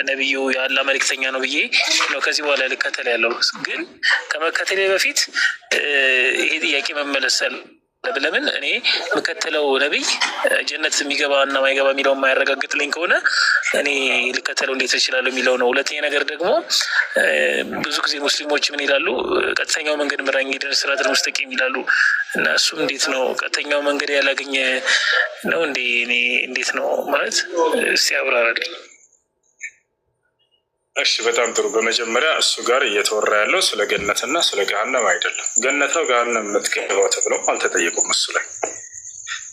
ነብዩ ያለ መልእክተኛ ነው ብዬ ነው ከዚህ በኋላ ልከተል ያለው። ግን ከመከተሌ በፊት ይሄ ጥያቄ መመለሳል። ለምን እኔ መከተለው ነብይ ጀነት የሚገባ እና ማይገባ የሚለው የማያረጋግጥልኝ ከሆነ እኔ ልከተለው እንዴት እችላለሁ የሚለው ነው። ሁለተኛ ነገር ደግሞ ብዙ ጊዜ ሙስሊሞች ምን ይላሉ? ቀጥተኛው መንገድ ምራኝ ሄደን ሲራጡል ሙስተቂም ይላሉ። እና እሱም እንዴት ነው ቀጥተኛው መንገድ ያላገኘ ነው እንዴ? እኔ እንዴት ነው ማለት እስቲ አብራራልኝ። እሺ በጣም ጥሩ። በመጀመሪያ እሱ ጋር እየተወራ ያለው ስለ ገነትና ስለ ገሃነም አይደለም። ገነት ነው ገሃነም የምትገባው ተብለው አልተጠየቁም። እሱ ላይ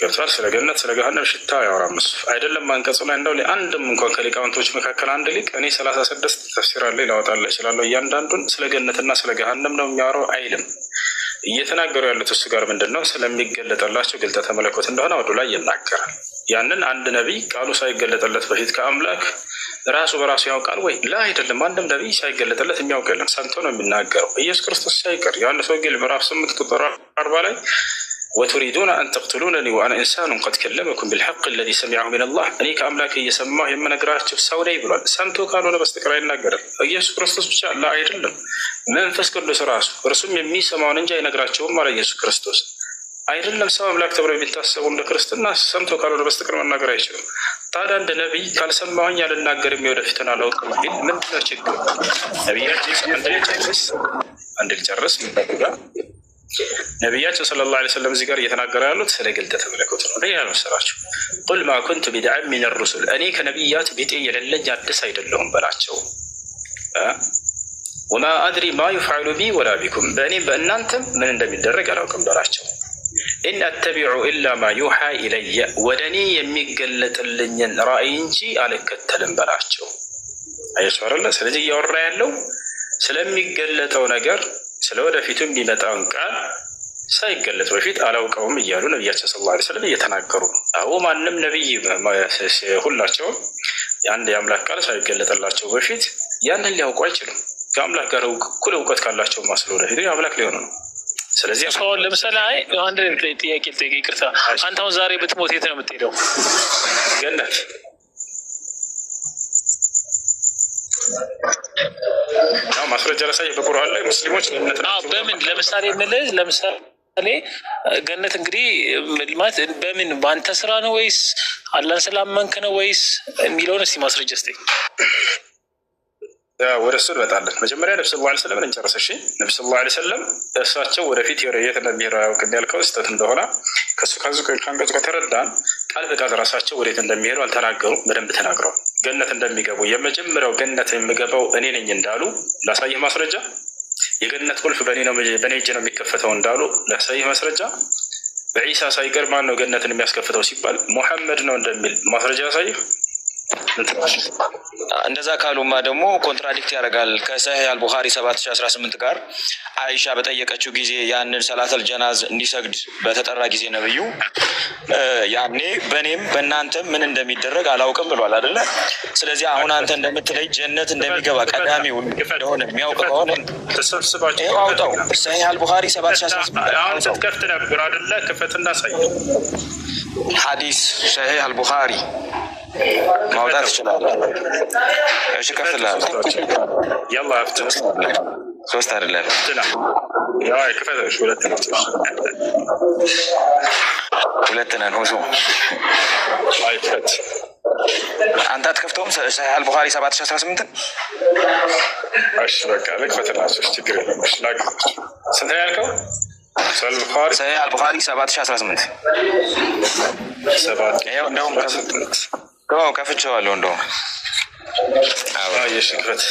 ገብቷል። ስለ ገነት ስለ ገሃነም ሽታ ያወራም እሱ አይደለም። አንቀጹ ላይ እንደው አንድም እንኳን ከሊቃውንቶች መካከል አንድ ሊቅ እኔ 36 ተፍሲር አለ ላወጣላ እችላለሁ እያንዳንዱን ስለ ገነትና ስለ ገሃነም ነው የሚያወራው አይልም። እየተናገሩ ያሉት እሱ ጋር ምንድን ነው ስለሚገለጠላቸው ግልጠተ መለኮት እንደሆነ ወደ ላይ ይናገራል። ያንን አንድ ነቢይ ቃሉ ሳይገለጠለት በፊት ከአምላክ ራሱ በራሱ ያውቃል ወይ? ላ አይደለም። አንድም ነቢይ ሳይገለጠለት የሚያውቅ የለም። ሰምቶ ነው የሚናገረው። ኢየሱስ ክርስቶስ ሳይቀር ዮሐንስ ወንጌል ምዕራፍ 8 ቁጥር 40 ላይ ወቱሪዱነ አን ተቅትሉነኒ ወአነ ኢንሳኑን ቀድ ከለመኩም ቢልሐቅ አለዚ ሰሚዐሁ ሚነላህ፣ እኔ ከአምላክ እየሰማሁ የምነግራቸው ሰው ነኝ ብሏል። ሰምቶ ካልሆነ በስተቀር አይናገርም። ኢየሱስ ክርስቶስ ብቻ ላ አይደለም። መንፈስ ቅዱስ ራሱ እርሱም የሚሰማውን እንጂ አይነግራቸውም አለ ኢየሱስ ክርስቶስ። አይደለም ሰው አምላክ ተብሎ የሚታሰቡ እንደ ክርስትና ሰምቶ ካልሆነ በስተቀር መናገር አይችልም። ታዲያ እንደ ነቢይ ካልሰማሁኝ አልናገርም የወደፊትን አላውቅም ቢል ምንድነው ችግር? ነቢያችን አንድ ልጨርስ ነቢያችን ሰለላሁ ዐለይሂ ወሰለም እዚህ ጋር እየተናገረ ያሉት ስለ ግልጠተ መለኮት ነው። ይህ ያልመሰላቸው ቁል ማ ኩንቱ ቢድዐን ሚነ ሩሱል፣ እኔ ከነቢያት ቢጤ የሌለኝ አዲስ አይደለሁም በላቸው። ወማ አድሪ ማ ዩፍዐሉ ቢ ወላ ቢኩም፣ በእኔም በእናንተም ምን እንደሚደረግ አላውቅም በላቸው። ኢን አተቢዑ ኢላ ማ ዩሓ ኢለየ፣ ወደ እኔ የሚገለጥልኝን ራእይ እንጂ አልከተልም በላቸው። አያችሁ አይደለ? ስለዚህ እያወራ ያለው ስለሚገለጠው ነገር ስለ ወደፊቱ የሚመጣውን ቃል ሳይገለጥ በፊት አላውቀውም እያሉ ነቢያችን ሰለላሁ ዐለይሂ ወሰለም እየተናገሩ ነው። አዎ ማንም ነቢይ ሁላቸውም የአንድ የአምላክ ቃል ሳይገለጥላቸው በፊት ያንን ሊያውቁ አይችሉም። ከአምላክ ጋር እኩል እውቀት ካላቸው ማስለ ወደፊቱ የአምላክ ሊሆኑ ነው። ስለዚህ አሁን ለምሳሌ አንድ ጥያቄ ልጠይቅ፣ ይቅርታ። አንተ አሁን ዛሬ ብትሞት የት ነው የምትሄደው? ገነት። ማስረጃ ላሳይ በቁርአን ላይ ሙስሊሞች ገነት በምን ለምሳሌ ለምሳሌ ገነት እንግዲህ ማለት በምን በአንተ ስራ ነው ወይስ አላህን ስላመንክ ነው ወይስ የሚለውን እስኪ ማስረጃ ስጠኝ። ወደ እሱ እንመጣለን። መጀመሪያ ነቢ ሰለላሁ ዐለይሂ ወሰለም እንጨርስ። እሺ ነቢ ሰለላሁ ዐለይሂ ወሰለም እሳቸው ወደፊት የት እንደሚሄዱ አያውቅም ያልከው ስህተት እንደሆነ ከአንቀጹ ከተረዳን ቃል በቃል ራሳቸው ወዴት እንደሚሄዱ አልተናገሩም። በደንብ ተናግረዋል። ገነት እንደሚገቡ የመጀመሪያው ገነት የሚገባው እኔ ነኝ እንዳሉ ላሳይህ ማስረጃ። የገነት ቁልፍ በእኔ እጅ ነው የሚከፈተው እንዳሉ ላሳይህ ማስረጃ። በዒሳ ሳይቀር ማን ነው ገነትን የሚያስከፍተው ሲባል ሙሐመድ ነው እንደሚል ማስረጃ ላሳይህ። እንደዛ ካሉማ ደግሞ ኮንትራዲክት ያደርጋል ከሰሂህ አልቡኻሪ 7018 ጋር አይሻ በጠየቀችው ጊዜ ያንን ሰላተል ጀናዝ እንዲሰግድ በተጠራ ጊዜ ነብዩ ያኔ በእኔም በእናንተም ምን እንደሚደረግ አላውቅም ብሏል አይደለ? ስለዚህ አሁን አንተ እንደምትለይ ጀነት እንደሚገባ ቀዳሚው እንደሆነ የሚያውቅ ከሆነ ተሰብስባችሁ አውጣው። ሰሂህ አልቡኻሪ 7018 አሁን ስትከፍት ነበር አይደለ? ክፈትና ሳይ ሐዲስ ሰሂህ አልቡኻሪ ማውጣት ይችላል። እሺ ከፍላለሁ። ያላ አፍጥን ሶስት አይደለም ያ ከፈለሽ ሁለት ነን ሆሶ አይፈት አንተ አትከፍተውም። ሰሂህ አልቡኻሪ 7018 እሺ በቃ ለከፈተላችሁ ችግር የለም። እሺ ላግዛችሁ። ስንት ያልከው? ሰሂህ አልቡኻሪ 7018 ይኸው እንደውም ከፍቼዋለሁ። እንደውም የሽክፈት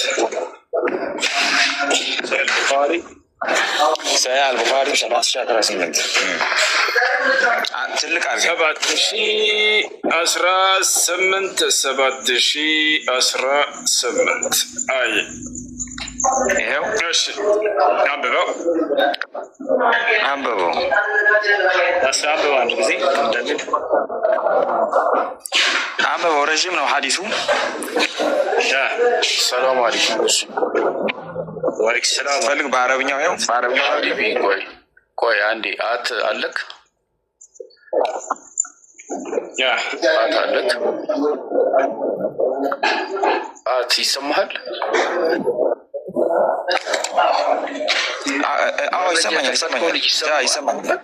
ሰሂህ አልቡኻሪ 7018 ትልቅ አድርገህ 7018 አይ ይኸው እሺ አንብበው አንብበው አንድ ጊዜ አንብበው። ረዥም ነው ሐዲሱ። ሰላም አለይኩም። ወአለይኩም ሰላም። ፈልግ በአረብኛው ያው በአረብኛው ቆይ አንዴ አለክ ያ አለክ ሰዓት ይሰማሃል? ይሰማኛል።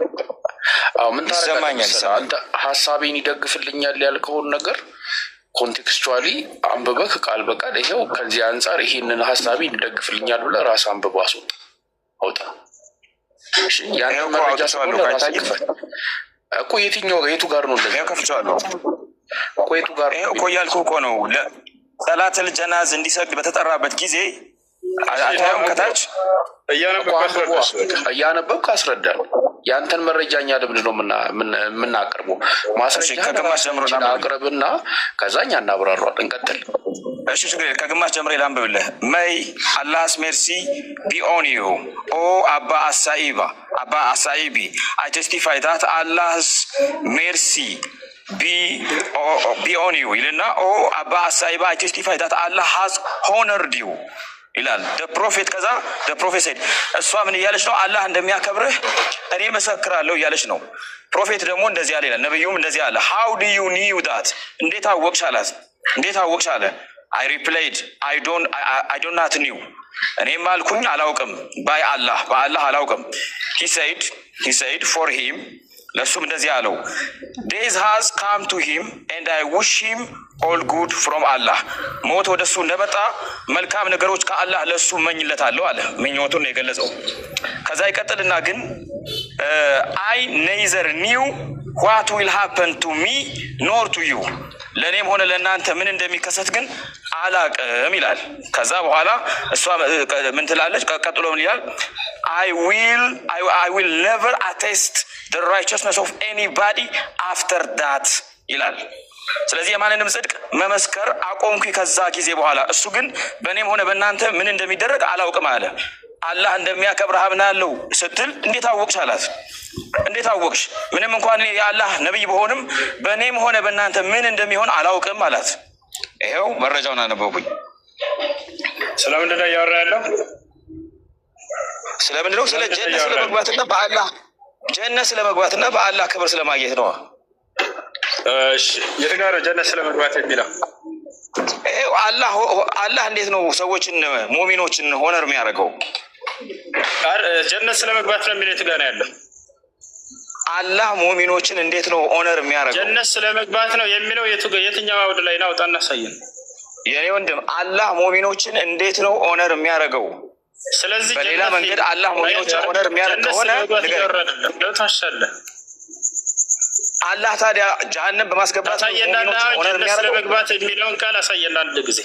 ምን ታደርጋለህ? አንተ ሀሳቤን ይደግፍልኛል ያልከውን ነገር ኮንቴክስቹዋሊ አንብበህ ቃል በቃል ይሄው ከዚህ አንጻር ይሄንን ሀሳቤን ይደግፍልኛል ብለህ ራስህ አንብበህ አውጣ። ያን መረጃ ስለሆነ ራስህ ክፈት እኮ። የቱ ጋር ነው እንደዚህ ከፍቼዋለሁ እኮ? የቱ ጋር እኮ እያልኩህ እኮ ነው። ሰላተል ጀናዝ እንዲሰግድ በተጠራበት ጊዜ አታዩም? ከታች እያነበብክ አስረዳል። ያንተን መረጃ እኛ ለምንድን ነው የምናቀርበው? ማስረጃ ከግማሽ ጀምሮ አቅርብና ከዛ እኛ እናብራራለን። እንቀጥል። እሺ ችግር ከግማሽ ጀምሬ ላንብብልህ። መይ አላህስ ሜርሲ ቢ ኦን ዩ ኦ አባ አሳኢቢ አይ ቴስቲፋይ ዳት አላህስ ሜርሲ ቢ ኦን ዩ ይልና ኦ አባ አሳኢባ አይ ቴስቲፋይ ዳት አላህ ሃዝ ሆነርድ ዩ ይላል ፕሮፌት። ከዛ ፕሮፌት ሰይድ እሷ ምን እያለች ነው? አላህ እንደሚያከብርህ እኔ መሰክራለሁ እያለች ነው። ፕሮፌት ደግሞ እንደዚህ አለ ይላል። ነብዩም እንደዚህ አለ። ሃው ዱ ዩ ኒው ዳት? እንዴት አወቅሽ አላት። እንዴት አወቅሽ አለ። አይ ሪፕላይድ አይ ዶንት ናት ኒው፣ እኔም አልኩኝ አላውቅም፣ በአላህ አላውቅም። ሂ ሰይድ ፎር ሂም፣ ለሱም እንደዚህ አለው። ዴዝ ሃዝ ካም ቱ ሂም ኤንድ አይ ዊሽ ሂም ኦል ጉድ ፍሮም አላህ። ሞት ወደሱ እንደመጣ መልካም ነገሮች ከአላህ ለሱ እመኝለታለሁ አለ። ምኞቱን ነው የገለጸው። ከዛ ይቀጥልና ግን አይ ኔይዘር ኒው ዋት ዊል ሃፐን ቱ ሚ ኖር ቱ ዩ፣ ለእኔም ሆነ ለእናንተ ምን እንደሚከሰት ግን አላቅም ይላል። ከዛ በኋላ እሷ ምን ትላለች? ቀጥሎ ምን ይላል? I will never attest the righteousness of anybody after that ይላል። ስለዚህ የማንንም ጽድቅ መመስከር አቆምኩኝ ከዛ ጊዜ በኋላ፣ እሱ ግን በእኔም ሆነ በእናንተ ምን እንደሚደረግ አላውቅም አለ። አላህ እንደሚያከብር አምናለሁ ስትል እንዴት አወቅሽ አላት። እንዴት አወቅሽ? ምንም እንኳን የአላህ ነብይ በሆንም በእኔም ሆነ በእናንተ ምን እንደሚሆን አላውቅም አላት። ይሄው መረጃውን አነበብኩኝ። ስለምንድን ነው እያወራ ያለው? ስለምንድን ነው? ስለ ጀነት ስለመግባትና በአላህ ጀነት ስለመግባትና በአላህ ክብር ስለማግኘት ነው። እሺ የት ጋር ነው ጀነት ስለመግባት የሚለው? ይሄው አላህ እንዴት ነው ሰዎችን ሙእሚኖችን ሆነር የሚያደርገው? ጀነት ስለመግባት ነው የሚለው የት ጋር ነው ያለው? አላህ ሙእሚኖችን እንዴት ነው ኦነር የሚያደርገው? ጀነት ስለመግባት ነው የሚለው የትኛው አውድ ላይ ነው? አውጣና አሳየን። የኔ ወንድም አላህ ሙእሚኖችን እንዴት ነው ኦነር የሚያደርገው? ስለዚህ በሌላ መንገድ አላህ ሙእሚኖችን ኦነር የሚያደርግ ከሆነ አላህ ታዲያ ጀሃነም በማስገባት ስለመግባት የሚለውን ቃል አሳየን አንድ ጊዜ።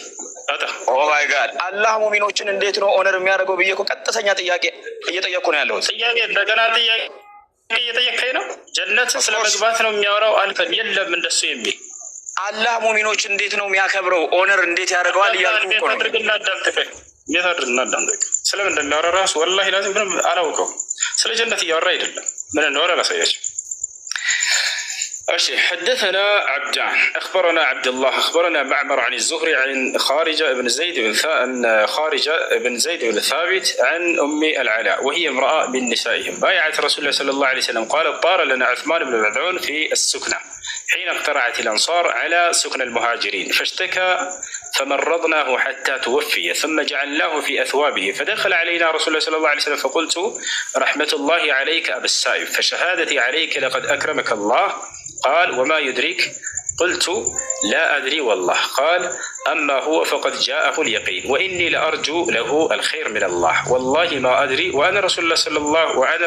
ኦ ማይ ጋድ አላህ ሙእሚኖችን እንዴት ነው ኦነር የሚያደርገው ብዬ እኮ ቀጥተኛ ጥያቄ እየጠየቅኩ ነው ያለሁት። ጥያቄ እንደገና ጥያቄ እየጠየቀኝ ነው። ጀነት ስለመግባት ነው የሚያወራው አልከን። የለም እንደሱ የሚል አላህ ሙእሚኖችን እንዴት ነው የሚያከብረው ኦነር እንዴት ያደርገዋል እያልኩ እኮ ነው። እንዴት አድርግና አዳምጠኝ። ስለምን እንደሚያወራ ራሱ ወላሂ ላዚም ምንም አላውቀው። ስለ ጀነት እያወራ አይደለም። ምን እንደሆነ ላሳያችሁ። حدثنا عبدان أخبرنا عبد الله أخبرنا معمر عن الزهري عن خارجة بن زيد بن ثابت عن أم العلاء وهي امرأة من نسائهم بايعت رسول الله صلى الله عليه وسلم قال طار لنا عثمان بن مذعون في السكنة حين اقترعت الأنصار على سكن المهاجرين فاشتكى فمرضناه حتى توفي ثم جعلناه في أثوابه فدخل علينا رسول الله صلى الله عليه وسلم فقلت رحمة الله عليك أبا السائب فشهادتي عليك لقد أكرمك الله قال وما يدريك قلت لا أدري والله قال أما هو فقد جاءه اليقين وإني لأرجو له الخير من الله والله ما أدري وأنا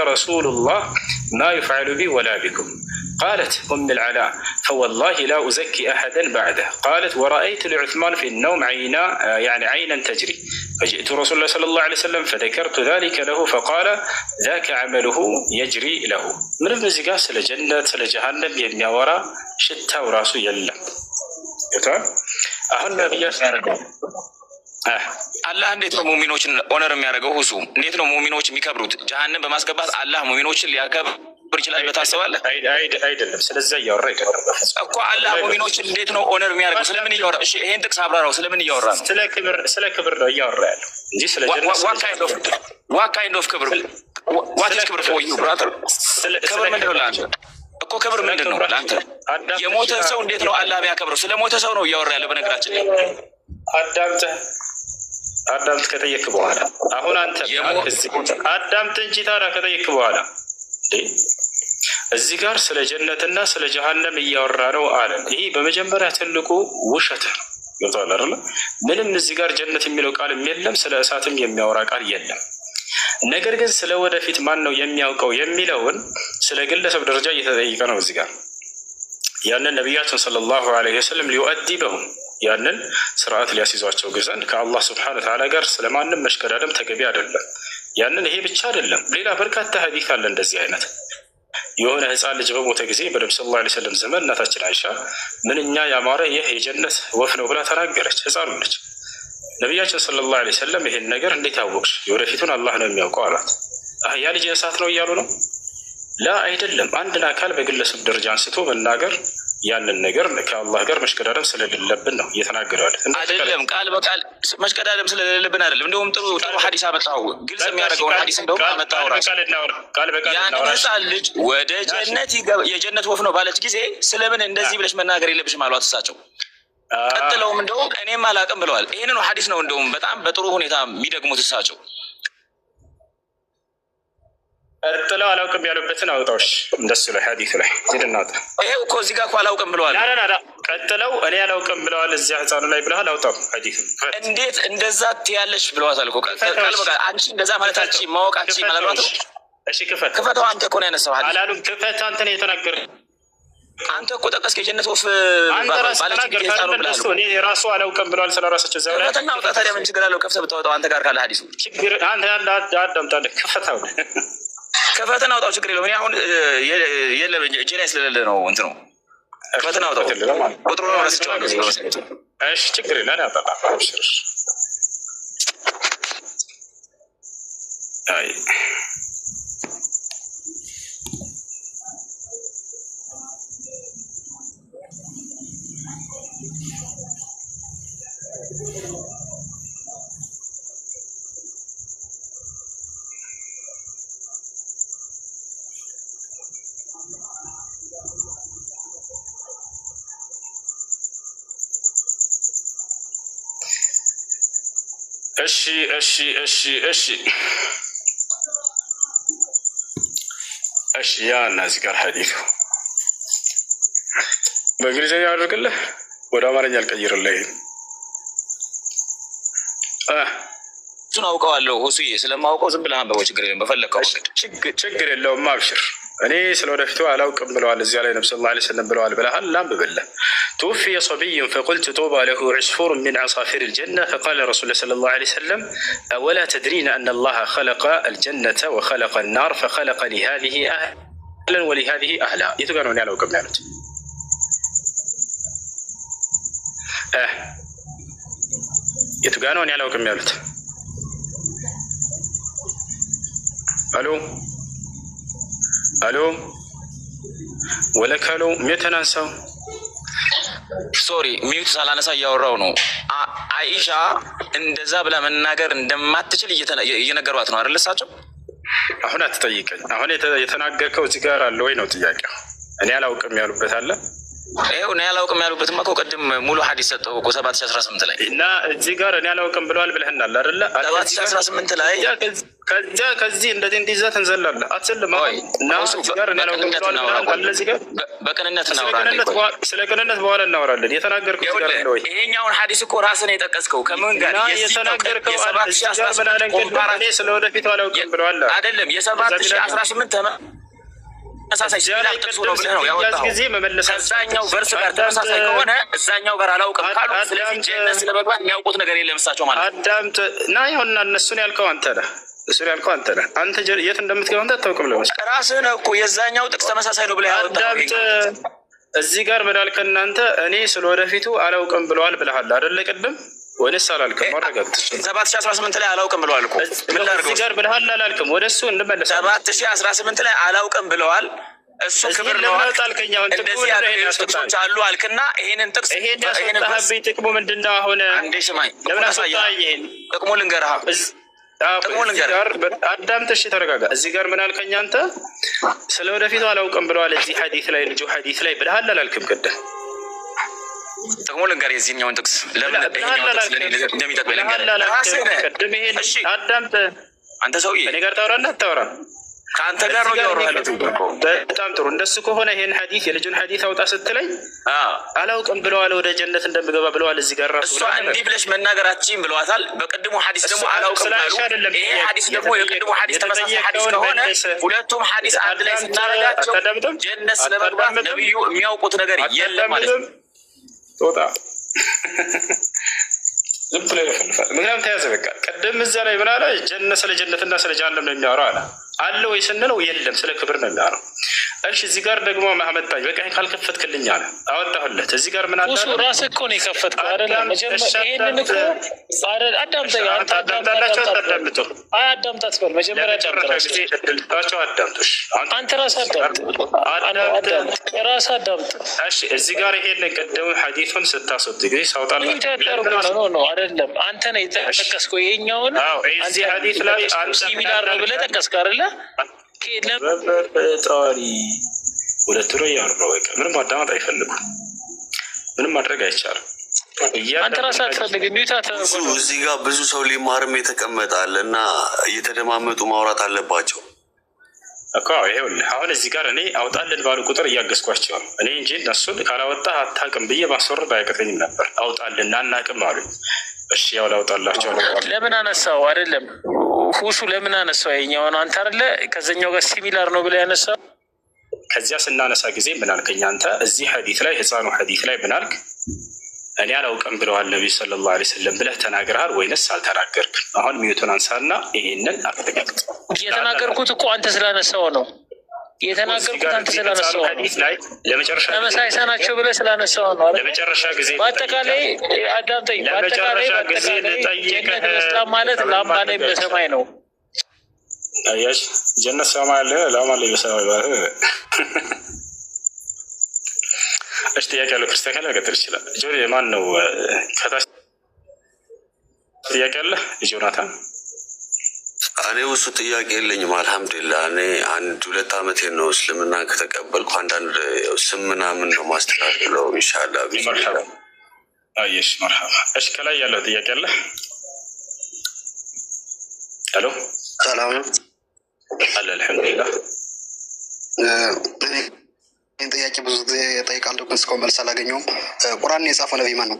رسول الله ما يفعل بي ولا بكم قالت أم العلاء فوالله لا أزكي أحدا بعده قالت ورأيت لعثمان في النوم عينا تجري فجئت رسول الله صلى الله عليه وسلم فذكرت ذلك له فقال ذاك عمله يجري له من النزقاء سل جنة سل جهنم يميورا شتا وراسو يلا أهل አላህ እንዴት ነው ሙእሚኖችን ኦነር የሚያደርገው? ሁሱ እንዴት ነው ሙእሚኖች የሚከብሩት? ጀሃነም በማስገባት አላህ ሙእሚኖችን ሊያከብር ይችላል ብለህ ታስባለህ? አይደለም። ስለዚህ እያወራ አይደለም እኮ አላህ ሙእሚኖችን እንዴት ነው ኦነር የሚያደርገው? ስለምን እያወራ? እሺ ይሄን ጥቅስ አብራራው። ስለምን እያወራ ነው? ስለ ክብር ነው እያወራ ያለው እንጂ ስለ ጀነት what kind of ክብር? what is ክብር for you brother? ክብር ምንድን ነው ለአንተ? እኮ ክብር ምንድን ነው ለአንተ? የሞተን ሰው እንዴት ነው አላህ የሚያከብረው? ስለ ሞተ ሰው ነው እያወራ ያለው። በነገራችን ላይ አዳምጥ ከጠየቅ በኋላ አሁን አንተ አዳምጥ እንጂ ታዲያ ከጠየቅ በኋላ እዚህ ጋር ስለ ጀነትና ስለ ጀሃነም እያወራ ነው አለ። ይሄ በመጀመሪያ ትልቁ ውሸት ነው። ገብቶሃል አይደል? ምንም እዚህ ጋር ጀነት የሚለው ቃልም የለም፣ ስለ እሳትም የሚያወራ ቃል የለም። ነገር ግን ስለ ወደፊት ማን ነው የሚያውቀው የሚለውን ስለ ግለሰብ ደረጃ እየተጠየቀ ነው። እዚህ ጋር ያንን ነቢያችን ሰለላሁ ዐለይሂ ወሰለም ሊዩአዲበሁም ያንን ስርዓት ሊያስይዟቸው ግዘን ከአላህ ስብሐነ ወተዓላ ጋር ስለማንም መሽቀዳደም ተገቢ አይደለም። ያንን ይሄ ብቻ አይደለም፣ ሌላ በርካታ ሐዲስ አለ እንደዚህ አይነት የሆነ ህፃን ልጅ በሞተ ጊዜ በነብዩ ሰለላሁ ዐለይሂ ወሰለም ዘመን እናታችን አይሻ ምንኛ ያማረ ይህ የጀነት ወፍ ነው ብላ ተናገረች። ህፃኑ ልጅ ነቢያችን ሰለላሁ ዐለይሂ ወሰለም ይሄን ነገር እንዴት አወቅሽ? የወደፊቱን አላህ ነው የሚያውቀው አላት። ያ ልጅ እሳት ነው እያሉ ነው? ላ አይደለም። አንድን አካል በግለሰብ ደረጃ አንስቶ መናገር ያንን ነገር ከአላህ ጋር መሽቀዳደም ስለሌለብን ነው እየተናገረዋል። አይደለም ቃል በቃል መሽቀዳደም ስለሌለብን አይደለም። እንደውም ጥሩ ሐዲስ አመጣው፣ ግልጽ የሚያደርገውን ሐዲስ እንደውም አመጣው። ራሱ ያን ህፃን ልጅ ወደ ጀነት የጀነት ወፍ ነው ባለች ጊዜ ስለምን እንደዚህ ብለሽ መናገር የለብሽም አሏት እሳቸው። ቀጥለውም እንደውም እኔም አላውቅም ብለዋል። ይህንን ሐዲስ ነው እንደውም በጣም በጥሩ ሁኔታ የሚደግሙት እሳቸው። ቀጥለው አላውቅም ያሉበትን አውጣዎች እንደሱ ላይ ሐዲስ ላይ ሄድናታ ይሄው እኮ እዚህ ጋር እኮ አላውቅም ብለዋል። ቀጥለው እኔ አላውቅም ብለዋል እዚያ ህፃኑ ላይ ብለሃል። አውጣው ሐዲስ እንዴት እንደዛ ትያለሽ ብለዋታል እኮ ቃል በቃል። አንቺ እንደዛ ማለታችን ማወቃችን ማለት ነው። እሺ ክፈተው። አንተ እኮ ነው ያነሳው ሐዲስ አላሉም። ክፈት አንተ ነው የተናገርከው። አንተ እኮ ጠቀስክ የጀነት ወፍ እኔ ራሱ አላውቅም ብለዋል ስለራሳቸው እዚያው ላይ ክፈትና አውጣ። ታዲያ ምን ችግር አለው? ከፍተህ ብታወጣው አንተ ጋር ካለ ሐዲሱ ችግር አንተ አዳምጣለህ። ክፈታው ክፈትና አውጣው። ችግር የለውም። እኔ አሁን የለም እጄ ላይ ስለሌለ ነው እንትኑ። ክፈትና አውጣው። ቁጥሩ ነው ረስቼዋለሁ። እሺ ችግር የለም። አጣጣፋው ሽርሽ አይ እሺ ያ እና እዚህ ጋር ሐዲሱ በእንግሊዝኛ አድርግልህ ወደ አማርኛ አልቀይርልህ። እሱን አውቀዋለሁ ሁሱዬ፣ ስለማውቀው ዝም ብለህ አንብበው። ችግር የለውም። በፈለከው ችግር የለውም። አብሽር። እኔ ስለ ወደፊቱ አላውቅም ብለዋል እዚያ ላይ ነብዩ ሰለላሁ ዐለይሂ ወሰለም ብለዋል ብለሃል። ላንብብልህ توفي صبي فقلت طوبى له عصفور من عصافير الجنة فقال رسول الله صلى الله عليه وسلم أولا تدرين أن الله خلق الجنة وخلق النار فخلق لهذه أهلا ولهذه أهلا يتقالون على وكم نعلت يتقالون على وكم نعلت ألو ولك ألو متى ننسوا ሶሪ ሚዩት ሳላነሳ እያወራው ነው። አይሻ እንደዛ ብላ መናገር እንደማትችል እየነገሯት ነው አይደል? እሳቸው አሁን አትጠይቀኝ። አሁን የተናገርከው እዚህ ጋር አለ ወይ ነው ጥያቄው። እኔ አላውቅም ያሉበት አለ። ይኸው እኔ አላውቅም ያሉበትማ እኮ ቅድም ሙሉ ሐዲስ ሰጠው እኮ 7018 ላይ እና እዚህ ጋር እኔ አላውቅም ብለዋል ብለህናል አይደለ? 7018 ላይ ከዚህ እንደዚህ እንዲዛ ተንዘላለህ አትልም። እና እዚህ ጋር እኔ አላውቅም ብለዋል ብለህናል። እዚህ ጋር በቅንነት እናወራለን። ስለ ቅንነት በኋላ እናወራለን። የተናገርከው እዚህ ጋር ነው ወይ? ይሄኛውን ሐዲስ እኮ ራስህ ነው የጠቀስከው። ከምን ጋር የተናገርከው እኔ ስለ ወደፊቱ አላውቅም ብለዋል አይደለም? የ7018 ተመሳሳይ ጊዜ መመለስ እዛኛው በርስ ጋር ተመሳሳይ ከሆነ እዛኛው ጋር አላውቅም ካሉ ስለዚህ ጀነት ስለመግባት የሚያውቁት ነገር የለም እሳቸው ማለት ነው። አዳምጥ እና ይሁንና እነሱን ያልከው አንተ ነህ። እሱን ያልከው አንተ ነህ። አንተ የት እንደምትገባ አንተ አታውቅም። ለምሳሌ ራስህ ነህ እኮ የዛኛው ጥቅስ ተመሳሳይ ነው ብለህ ያወጣው። አዳምጥ። እዚህ ጋር በዳልከ እናንተ እኔ ስለ ወደፊቱ አላውቅም ብለዋል ብለሃል አይደለ? ቅድም ወደስ አላልክም። ማረጋት 7018 ላይ አላውቅም ብለዋል እኮ ምን ላድርገው? እዚህ ጋር ብለሃል አላልክም? ወደሱ እንመለስ። 7018 ላይ አላውቅም ብለዋል። እሱ ክብር ነው አልከኛው። እንደዚህ ያለው ጥቅሶች አሉ አልክና ይሄንን ጥቅስ ይሄንን ጥቅሙ ምንድነው? አሁን አንዴ ስማኝ፣ ለምን አሳየኸኝ? ይሄን ጥቅሙ ልንገርህ። አዳምጥ። እሺ ተረጋጋ። እዚህ ጋር ምን አልከኝ አንተ? ስለ ወደፊቱ አላውቅም ብለዋል እዚህ ሐዲስ ላይ ልጁ ሐዲስ ላይ ብለሃል አላልክም? ቅድም ጥቅሙ ልንገርህ የዚህኛውን ጥቅስ ለምን እንደሚጠቅም ልንገርህ። እሺ አንተ ሰውዬ እኔ ጋር ታወራለህ አታወራም? ከአንተ ጋር ነው ያወራሁ ያለሁት እኮ። በጣም ጥሩ። እንደሱ ከሆነ ይሄን ሐዲስ የልጁን ሐዲስ አውጣ ስትለኝ አላውቅም ብለዋል፣ ወደ ጀነት እንደምገባ ብለዋል። እዚህ ጋር ራሱ እሷ እንዲህ ብለሽ መናገራችን ብለዋታል። በቅድሙ ሐዲስ ደግሞ አላውቅም ብለው፣ ይሄ ሐዲስ ደግሞ የቅድሙ ሐዲስ ተመሳሳይ ሐዲስ ከሆነ ሁለቱም ሐዲስ አንድ ላይ ስናረጋቸው ጀነት ስለመግባት ነብዩ የሚያውቁት ነገር የለም ማለት ነው። ጦጣ ዝም ብለህ ይፈልፋል። ምክንያቱም ተያዘ በቃ ቅድም እዛ ላይ ምን አለ? ጀነት ስለ ጀነትና ስለ ጀሃነም ነው የሚያወራው አለ ወይ ስንለው የለም ስለ ክብር ነው የሚያወራው። እሺ እዚህ ጋር ደግሞ መሐመድ ታይ በቃ ካልከፈትክልኝ አለ አወጣሁለት። እዚህ ጋር ምን አለ? እሱ ራስህ እኮ ነው የከፈትከው አይደለም? መጀመሪያ ይሄንን እኮ አዳምጠኝ። አዳምጣት በል መጀመሪያ ጨርሳቸው አዳምጡሽ። አንተ ራስህ አዳምጥ። እሺ እዚህ ጋር ይሄን ቅድም ሐዲሱን ስታስወጥ ጊዜ ሳውጣለህ ነው አይደለም? አንተ ነው የጠቀስከው ይሄኛውን። እዚህ ሐዲስ ላይ ሲሚላር ነው ብለህ ጠቀስከው አይደለ? ጣሪ ሁለት ነው ያለው። በቃ ምንም ማዳመጥ አይፈልጉም። ምንም ማድረግ አይቻልም። አንተ ራስህ አትፈልግም። እዚህ ጋር ብዙ ሰው ሊማርም የተቀመጣል እና እየተደማመጡ ማውራት አለባቸው እኮ። ይኸውልህ አሁን እዚህ ጋር እኔ አውጣልን ባሉ ቁጥር እያገዝኳቸው እኔ እንጂ እነሱን ካላወጣህ አታውቅም ብዬ ማስወረድ አያቅተኝም ነበር። አውጣልን አናውቅም አሉኝ። እሺ ያው ላውጣላቸው። ለምን አነሳው? አይደለም ሁሱ ለምን አነሳው? የኛውን አንተ አይደለ ከዛኛው ጋር ሲሚላር ነው ብለህ ያነሳው። ከዚያ ስናነሳ ጊዜ ምን አልከኝ አንተ? እዚህ ሐዲስ ላይ ህፃኑ ሐዲስ ላይ ምን አልክ? እኔ አላውቅም ብለዋል ነብዩ ሰለላሁ ዐለይሂ ወሰለም ብለህ ተናግረሃል ወይንስ አልተናገርክም? አሁን ሚዩቱን አንሳና ይሄንን አረጋግጥ። የተናገርኩት እኮ አንተ ስላነሳው ነው። የተናገርኩት አንተ ስላነሳው ሐዲስ ላይ ለመጨረሻ ተመሳሳይ ናቸው ብለህ ስላነሳው ነው። ለመጨረሻ ጊዜ በአጠቃላይ አዳምጠኝ። በአጠቃላይ ጀነት መስላም ማለት ላማ ላይ በሰማይ ነው። አያሽ ጀነት ሰማይ አለ፣ ላማ ላይ በሰማይ ባለ። እሺ ጥያቄ ያለው ክርስቲያን ካለ መቀጠል ይችላል። ጆሪ ማን ነው? ከታች ጥያቄ አለ ጆናታን? እኔ ውሱ ጥያቄ የለኝም። አልሐምዱሊላህ እኔ 1-2 ዓመቴ ነው እስልምና ከተቀበልኩ። አንዳንድ ስም ምናምን ነው ማስተካከለው ኢንሻአላህ። መርሐባ አየሽ መርሐባ። እሺ ከላይ ያለው ጥያቄ አለ? ሄሎ ሰላም አለ። አልሐምዱሊላህ እኔ ጥያቄ ብዙ ጊዜ እጠይቃለሁ ግን እስካሁን መልስ አላገኘሁም። ቁርአን የጻፈው ነብይ ማን ነው?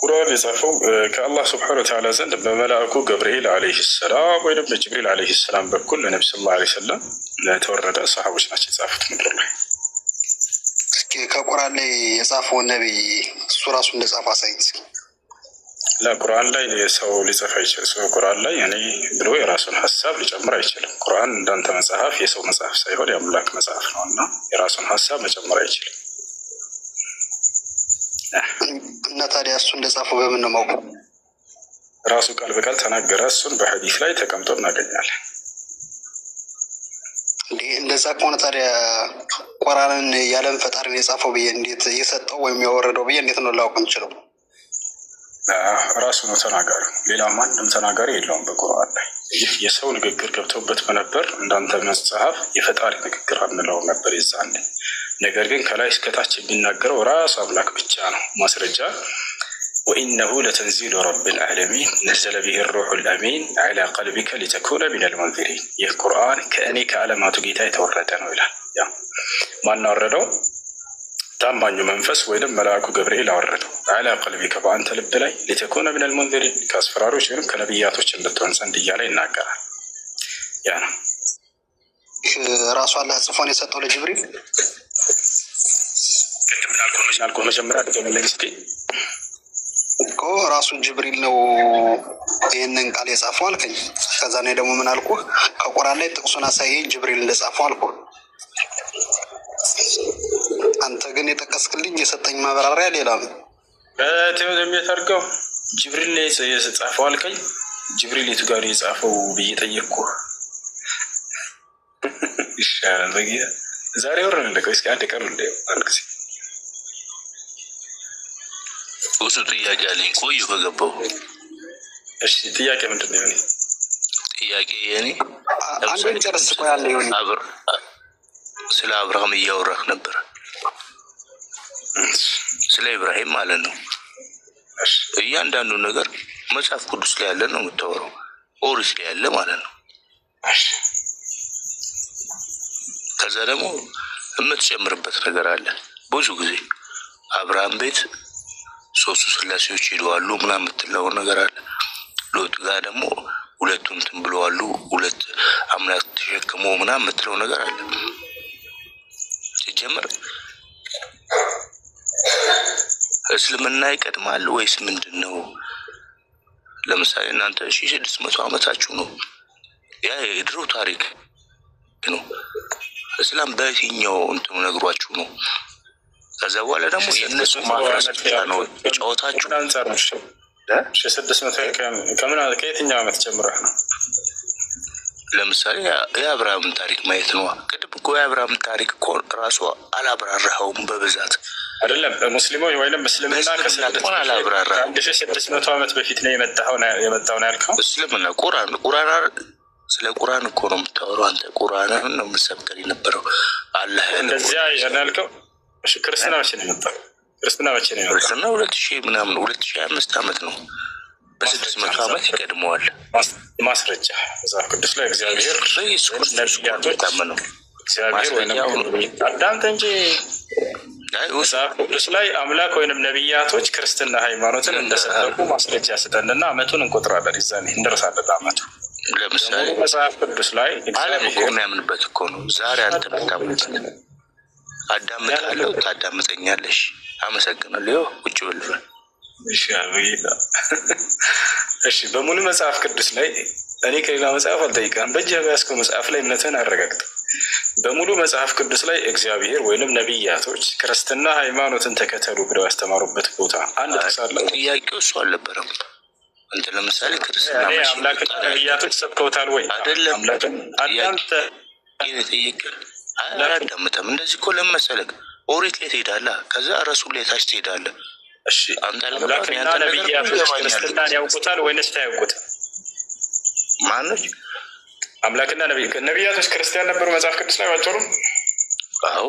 ቁርአን የጻፈው ከአላህ ስብሐነ ወተዓላ ዘንድ በመልአኩ ገብርኤል ዓለይሂ ሰላም ወይም በጅብሪል ዓለይሂ ሰላም በኩል ለነብዩ ሰለላሁ ዐለይሂ ወሰለም ለተወረደ ሰሃቦች ናቸው የጻፉት ምድር ላይ። እስኪ ከቁርአን ላይ የጻፈውን ነብይ እሱ ራሱ እንደጻፈ አሳይኝ እስኪ። ለቁርአን ላይ ሰው ሊጽፍ አይችልም። ሰው ቁርአን ላይ እኔ ብሎ የራሱን ሀሳብ ሊጨምር አይችልም። ቁርአን እንዳንተ መጽሐፍ የሰው መጽሐፍ ሳይሆን የአምላክ መጽሐፍ ነው እና የራሱን ሀሳብ መጨመር አይችልም። እና ታዲያ እሱ እንደጻፈው በምን ነው ማውቀው? ራሱ ቃል በቃል ተናገረ። እሱን በሐዲስ ላይ ተቀምጦ እናገኛለን። እንደዛ ከሆነ ታዲያ ቁርአንን ያለም ፈጣሪን የጻፈው ብዬ እንዴት እየሰጠው ወይም ያወረደው ብዬ እንዴት ነው ላውቅ የምችለው? ራሱ ነው ተናጋሪ። ሌላ ማንም ተናጋሪ የለውም በቁርአን ላይ። ይህ የሰው ንግግር ገብተውበት በነበር እንዳንተ መጽሐፍ የፈጣሪ ንግግር አንለውም ነበር የዛኔ። ነገር ግን ከላይ እስከታች የሚናገረው ራሱ አምላክ ብቻ ነው። ማስረጃ ወኢነሁ ለተንዚሉ ረቢል ዓለሚን ነዘለ ቢሂ ሩሑል አሚን ዐላ ቀልቢከ ሊተኩነ ሚነል ሙንዚሪን። ይህ ቁርአን ከእኔ ከዓለማቱ ጌታ የተወረደ ነው ይላል። ማን አወረደው? ታማኙ መንፈስ ወይንም መልአኩ ገብርኤል አወረደው። ዐላ ቀልቢከ በአንተ ልብ ላይ ሊተኩነ ሚነል ሙንዚሪን ከአስፈራሪዎች ወይም ከነቢያቶች እንድትሆን ዘንድ እያለ ይናገራል። ያ ነው ራሱ አላህ ጽፎን የሰጠው ለጅብሪል። ቅድም መጀመሪያ ደገመለኝ እስኪ እኮ ራሱ ጅብሪል ነው ይህንን ቃል የጻፈው አልከኝ። ከዛ እኔ ደግሞ ምን አልኩህ? ከቁርአን ላይ ጥቅሱን አሳየኝ ጅብሪል እንደጻፈው አልኩህ። አንተ ግን የጠቀስክልኝ የሰጠኝ ማብራሪያ ሌላ ነው። በቴዎድ የሚያደርገው ጅብሪል ላይ የጻፈው አልከኝ። ጅብሪል የቱ ጋር የጻፈው ብዬ ጠየቅኩህ። ይሻላል በጊዜ ዛሬ ወር እንደቀ እስኪ አንድ ቀን እንደ አንድ ጊዜ እሱ ጥያቄ አለኝ። ቆዩ ከገባሁ። እሺ ጥያቄ ምንድን ነው? የኔ ጥያቄ የኔ አንድ ጨርስ እኮ ያለ ይሁን። ስለ አብርሃም እያወራህ ነበር። ስለ ኢብራሂም ማለት ነው። እያንዳንዱ ነገር መጽሐፍ ቅዱስ ላይ ያለ ነው የምታወራው፣ ኦሪት ላይ ያለ ማለት ነው። ከዛ ደግሞ የምትጨምርበት ነገር አለ። ብዙ ጊዜ አብርሃም ቤት ሶስቱ ስላሴዎች ሄደዋሉ ምናምን የምትለው ነገር አለ። ሎጥ ጋር ደግሞ ሁለቱም እንትን ብለዋሉ፣ ሁለት አምላክ ተሸክሞ ምናምን የምትለው ነገር አለ። ሲጀምር እስልምና ይቀድማል ወይስ ምንድን ነው? ለምሳሌ እናንተ 1600 ዓመታችሁ ነው። ያ የድሮ ታሪክ ነው። እስላም በየትኛው እንትኑ ነግሯችሁ ነው? ከዛ በኋላ ደግሞ የእነሱ ማፍረስ ብቻ ነው ጨዋታችሁ። አንጻር ነው 1600 ከየትኛው ዓመት ጀምረህ ነው? ለምሳሌ የአብርሃምን ታሪክ ማየት ነው። ቅድም እኮ የአብርሃምን ታሪክ እኮ ራሱ አላብራራኸውም በብዛት አይደለም። ሙስሊሞች ወይንም እስልምና ከ1600 ዓመት በፊት ነው የመጣው ነው ያልከው? እስልምና ቁርአን ስለ ቁርአን እኮ ነው የምታወራው አንተ። ቁርአንን ነው የምትሰብከው የነበረው አላህ እንደዚያ ያልከው። እሺ ክርስትና መቼ ነው የመጣው? ክርስትና 2000 ምናምን 2005 ዓመት ነው። በ600 ዓመት ይቀድመዋል። ማስረጃ መጽሐፍ ቅዱስ ላይ እግዚአብሔር አዳምጥ እንጂ መጽሐፍ ቅዱስ ላይ አምላክ ወይንም ነቢያቶች ክርስትና ሃይማኖትን እንደሰበኩ ማስረጃ ስጠንና ዓመቱን እንቆጥራለን። ይዛኔ እንደርሳለን ዓመቱ። ለምሳሌ መጽሐፍ ቅዱስ ላይ ዓለም እኮ የሚያምንበት እኮ ነው። ዛሬ አንተ የምታምንበት አዳምጣለሁ፣ ታዳምጠኛለሽ። አመሰግናለሁ። ቁጭ ብልበል። እሺ በሙሉ መጽሐፍ ቅዱስ ላይ እኔ ከሌላ መጽሐፍ አልጠይቅም። በእጅህ በያዝከው መጽሐፍ ላይ እምነትህን አረጋግጥ። በሙሉ መጽሐፍ ቅዱስ ላይ እግዚአብሔር ወይንም ነቢያቶች ክርስትና ሃይማኖትን ተከተሉ ብለው ያስተማሩበት ቦታ አንድ ተሳለ። ጥያቄው እሱ አልነበረም። አንተ ለምሳሌ ክርስትና አምላክና ነቢያቶች ሰብከውታል ወይ? አይደለም። አንተ የጠየቀን አላዳምጠም። እንደዚህ እኮ ለመሰለክ ኦሪት ላይ ትሄዳለህ፣ ከዛ ረሱል ላይ ታች ትሄዳለህ። እሺ አምላክና ነቢያቶች ክርስትናን ያውቁታል ወይንስ ታያውቁት? ማኖች አምላክና ነቢያቶች ክርስቲያን ነበሩ መጽሐፍ ቅዱስ ላይ ባጭሩ? አዎ።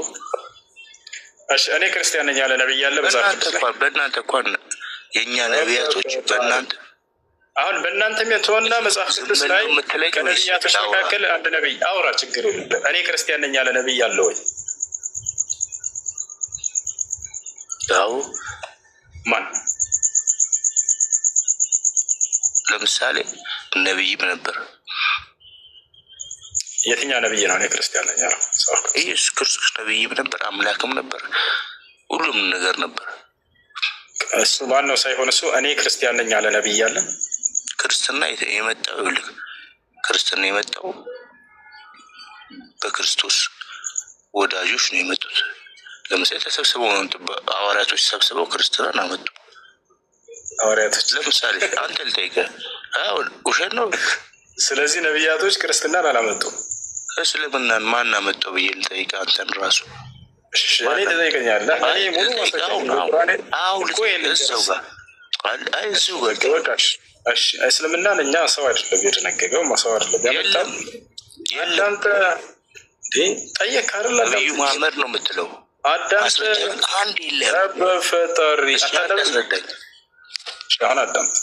እሺ እኔ ክርስቲያን ነኝ ያለ ነብይ ያለ መጽሐፍ ቅዱስ ላይ? በእናንተ እንኳን የእኛ ነቢያቶች በእናንተ አሁን በእናንተ የተወና መጽሐፍ ቅዱስ ላይ ከነቢያቶች መካከል አንድ ነቢይ አውራ፣ ችግር የለም። እኔ ክርስቲያን ነኝ ያለ ነቢይ አለ ወይ? አዎ። ማን? ለምሳሌ ነቢይም ነበር። የትኛው ነቢይ ነው እኔ ክርስቲያን ነኝ ያለው? ኢየሱስ ክርስቶስ ነቢይም ነበር፣ አምላክም ነበር፣ ሁሉም ነገር ነበር። እሱ ማን ነው ሳይሆን እሱ እኔ ክርስቲያን ነኝ ያለ ነቢይ አለ? ክርስትና የመጣው ይልቅ ክርስትና የመጣው በክርስቶስ ወዳጆች ነው የመጡት። ለምሳሌ ተሰብስበው ነው ሐዋርያቶች ሰብስበው ክርስትናን አመጡ። ሐዋርያቶች ለምሳሌ አንተ ልጠይቅህ፣ አሁን ውሸት ነው? ስለዚህ ነቢያቶች ክርስትናን አላመጡም። እስልምናን ማን አመጣው ብዬ ልጠይቅህ አንተን ራሱ። እኔ ትጠይቀኛለህ? እስልምናን እኛ ሰው አይደለም የደነገገው፣ ሰው አይደለም ያመጣው። አዳምጥ ጠየቅ አይደል? ነቢዩ መሐመድ ነው የምትለው። አዳምጥ አንድ የለም በፈጣሪ አስረዳኝ። አሁን አዳምጥ።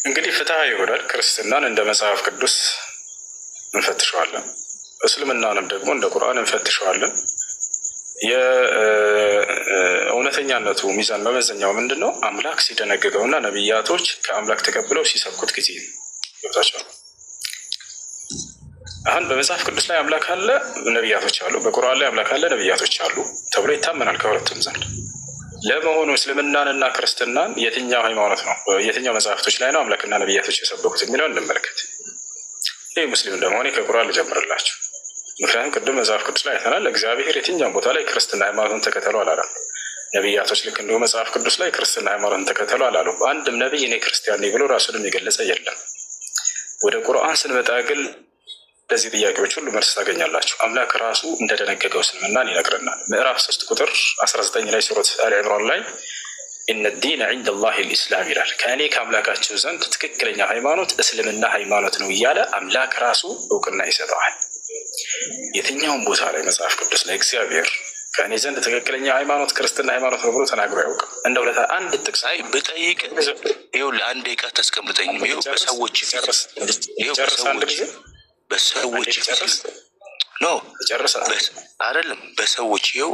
እንግዲህ ፍትሐ ይሆናል። ክርስትናን እንደ መጽሐፍ ቅዱስ እንፈትሸዋለን፣ እስልምናንም ደግሞ እንደ ቁርአን እንፈትሸዋለን። የእውነተኛነቱ ሚዛን መመዘኛው ምንድን ነው? አምላክ ሲደነግገውና ነቢያቶች ከአምላክ ተቀብለው ሲሰብኩት ጊዜ ይወታቸዋል። አሁን በመጽሐፍ ቅዱስ ላይ አምላክ አለ፣ ነቢያቶች አሉ። በቁርአን ላይ አምላክ አለ፣ ነቢያቶች አሉ ተብሎ ይታመናል ከሁለቱም ዘንድ። ለመሆኑ እስልምናንና ክርስትናን የትኛው ሃይማኖት ነው፣ የትኛው መጽሐፍቶች ላይ ነው አምላክና ነቢያቶች የሰበኩት የሚለው እንመልከት። ይህ ሙስሊም እንደመሆኔ ከቁርአን ልጀምርላችሁ። ምክንያቱም ቅድም መጽሐፍ ቅዱስ ላይ አይተናል። እግዚአብሔር የትኛውን ቦታ ላይ ክርስትና ሃይማኖትን ተከተሉ አላለም። ነቢያቶች ልክ እንዲሁ መጽሐፍ ቅዱስ ላይ ክርስትና ሃይማኖትን ተከተሉ አላሉ። አንድም ነቢይ እኔ ክርስቲያን ነኝ ብሎ ራሱንም የገለጸ የለም። ወደ ቁርአን ስንመጣ ግን ለዚህ ጥያቄዎች ሁሉ መልስ ታገኛላችሁ። አምላክ ራሱ እንደደነገገው እስልምናን ይነግረናል። ምዕራፍ 3 ቁጥር 19 ላይ ሱረት አሊ ዕምራን ላይ ኢነ ዲነ ዒንደ ላሂ ልኢስላም ይላል። ከእኔ ከአምላካቸው ዘንድ ትክክለኛ ሃይማኖት እስልምና ሃይማኖት ነው እያለ አምላክ ራሱ እውቅና ይሰጠዋል። የትኛውን ቦታ ላይ መጽሐፍ ቅዱስ ላይ እግዚአብሔር ከእኔ ዘንድ ትክክለኛ ሃይማኖት ክርስትና ሃይማኖት ነው ብሎ ተናግሮ ያውቅም። እንደ ሁለታ አንድ ጥቅስ ብጠይቅ ይኸውልህ፣ አንድ ደቂቃ ታስቀምጠኝም። ይኸው በሰዎች በሰዎች ኖ አይደለም፣ በሰዎች ይኸው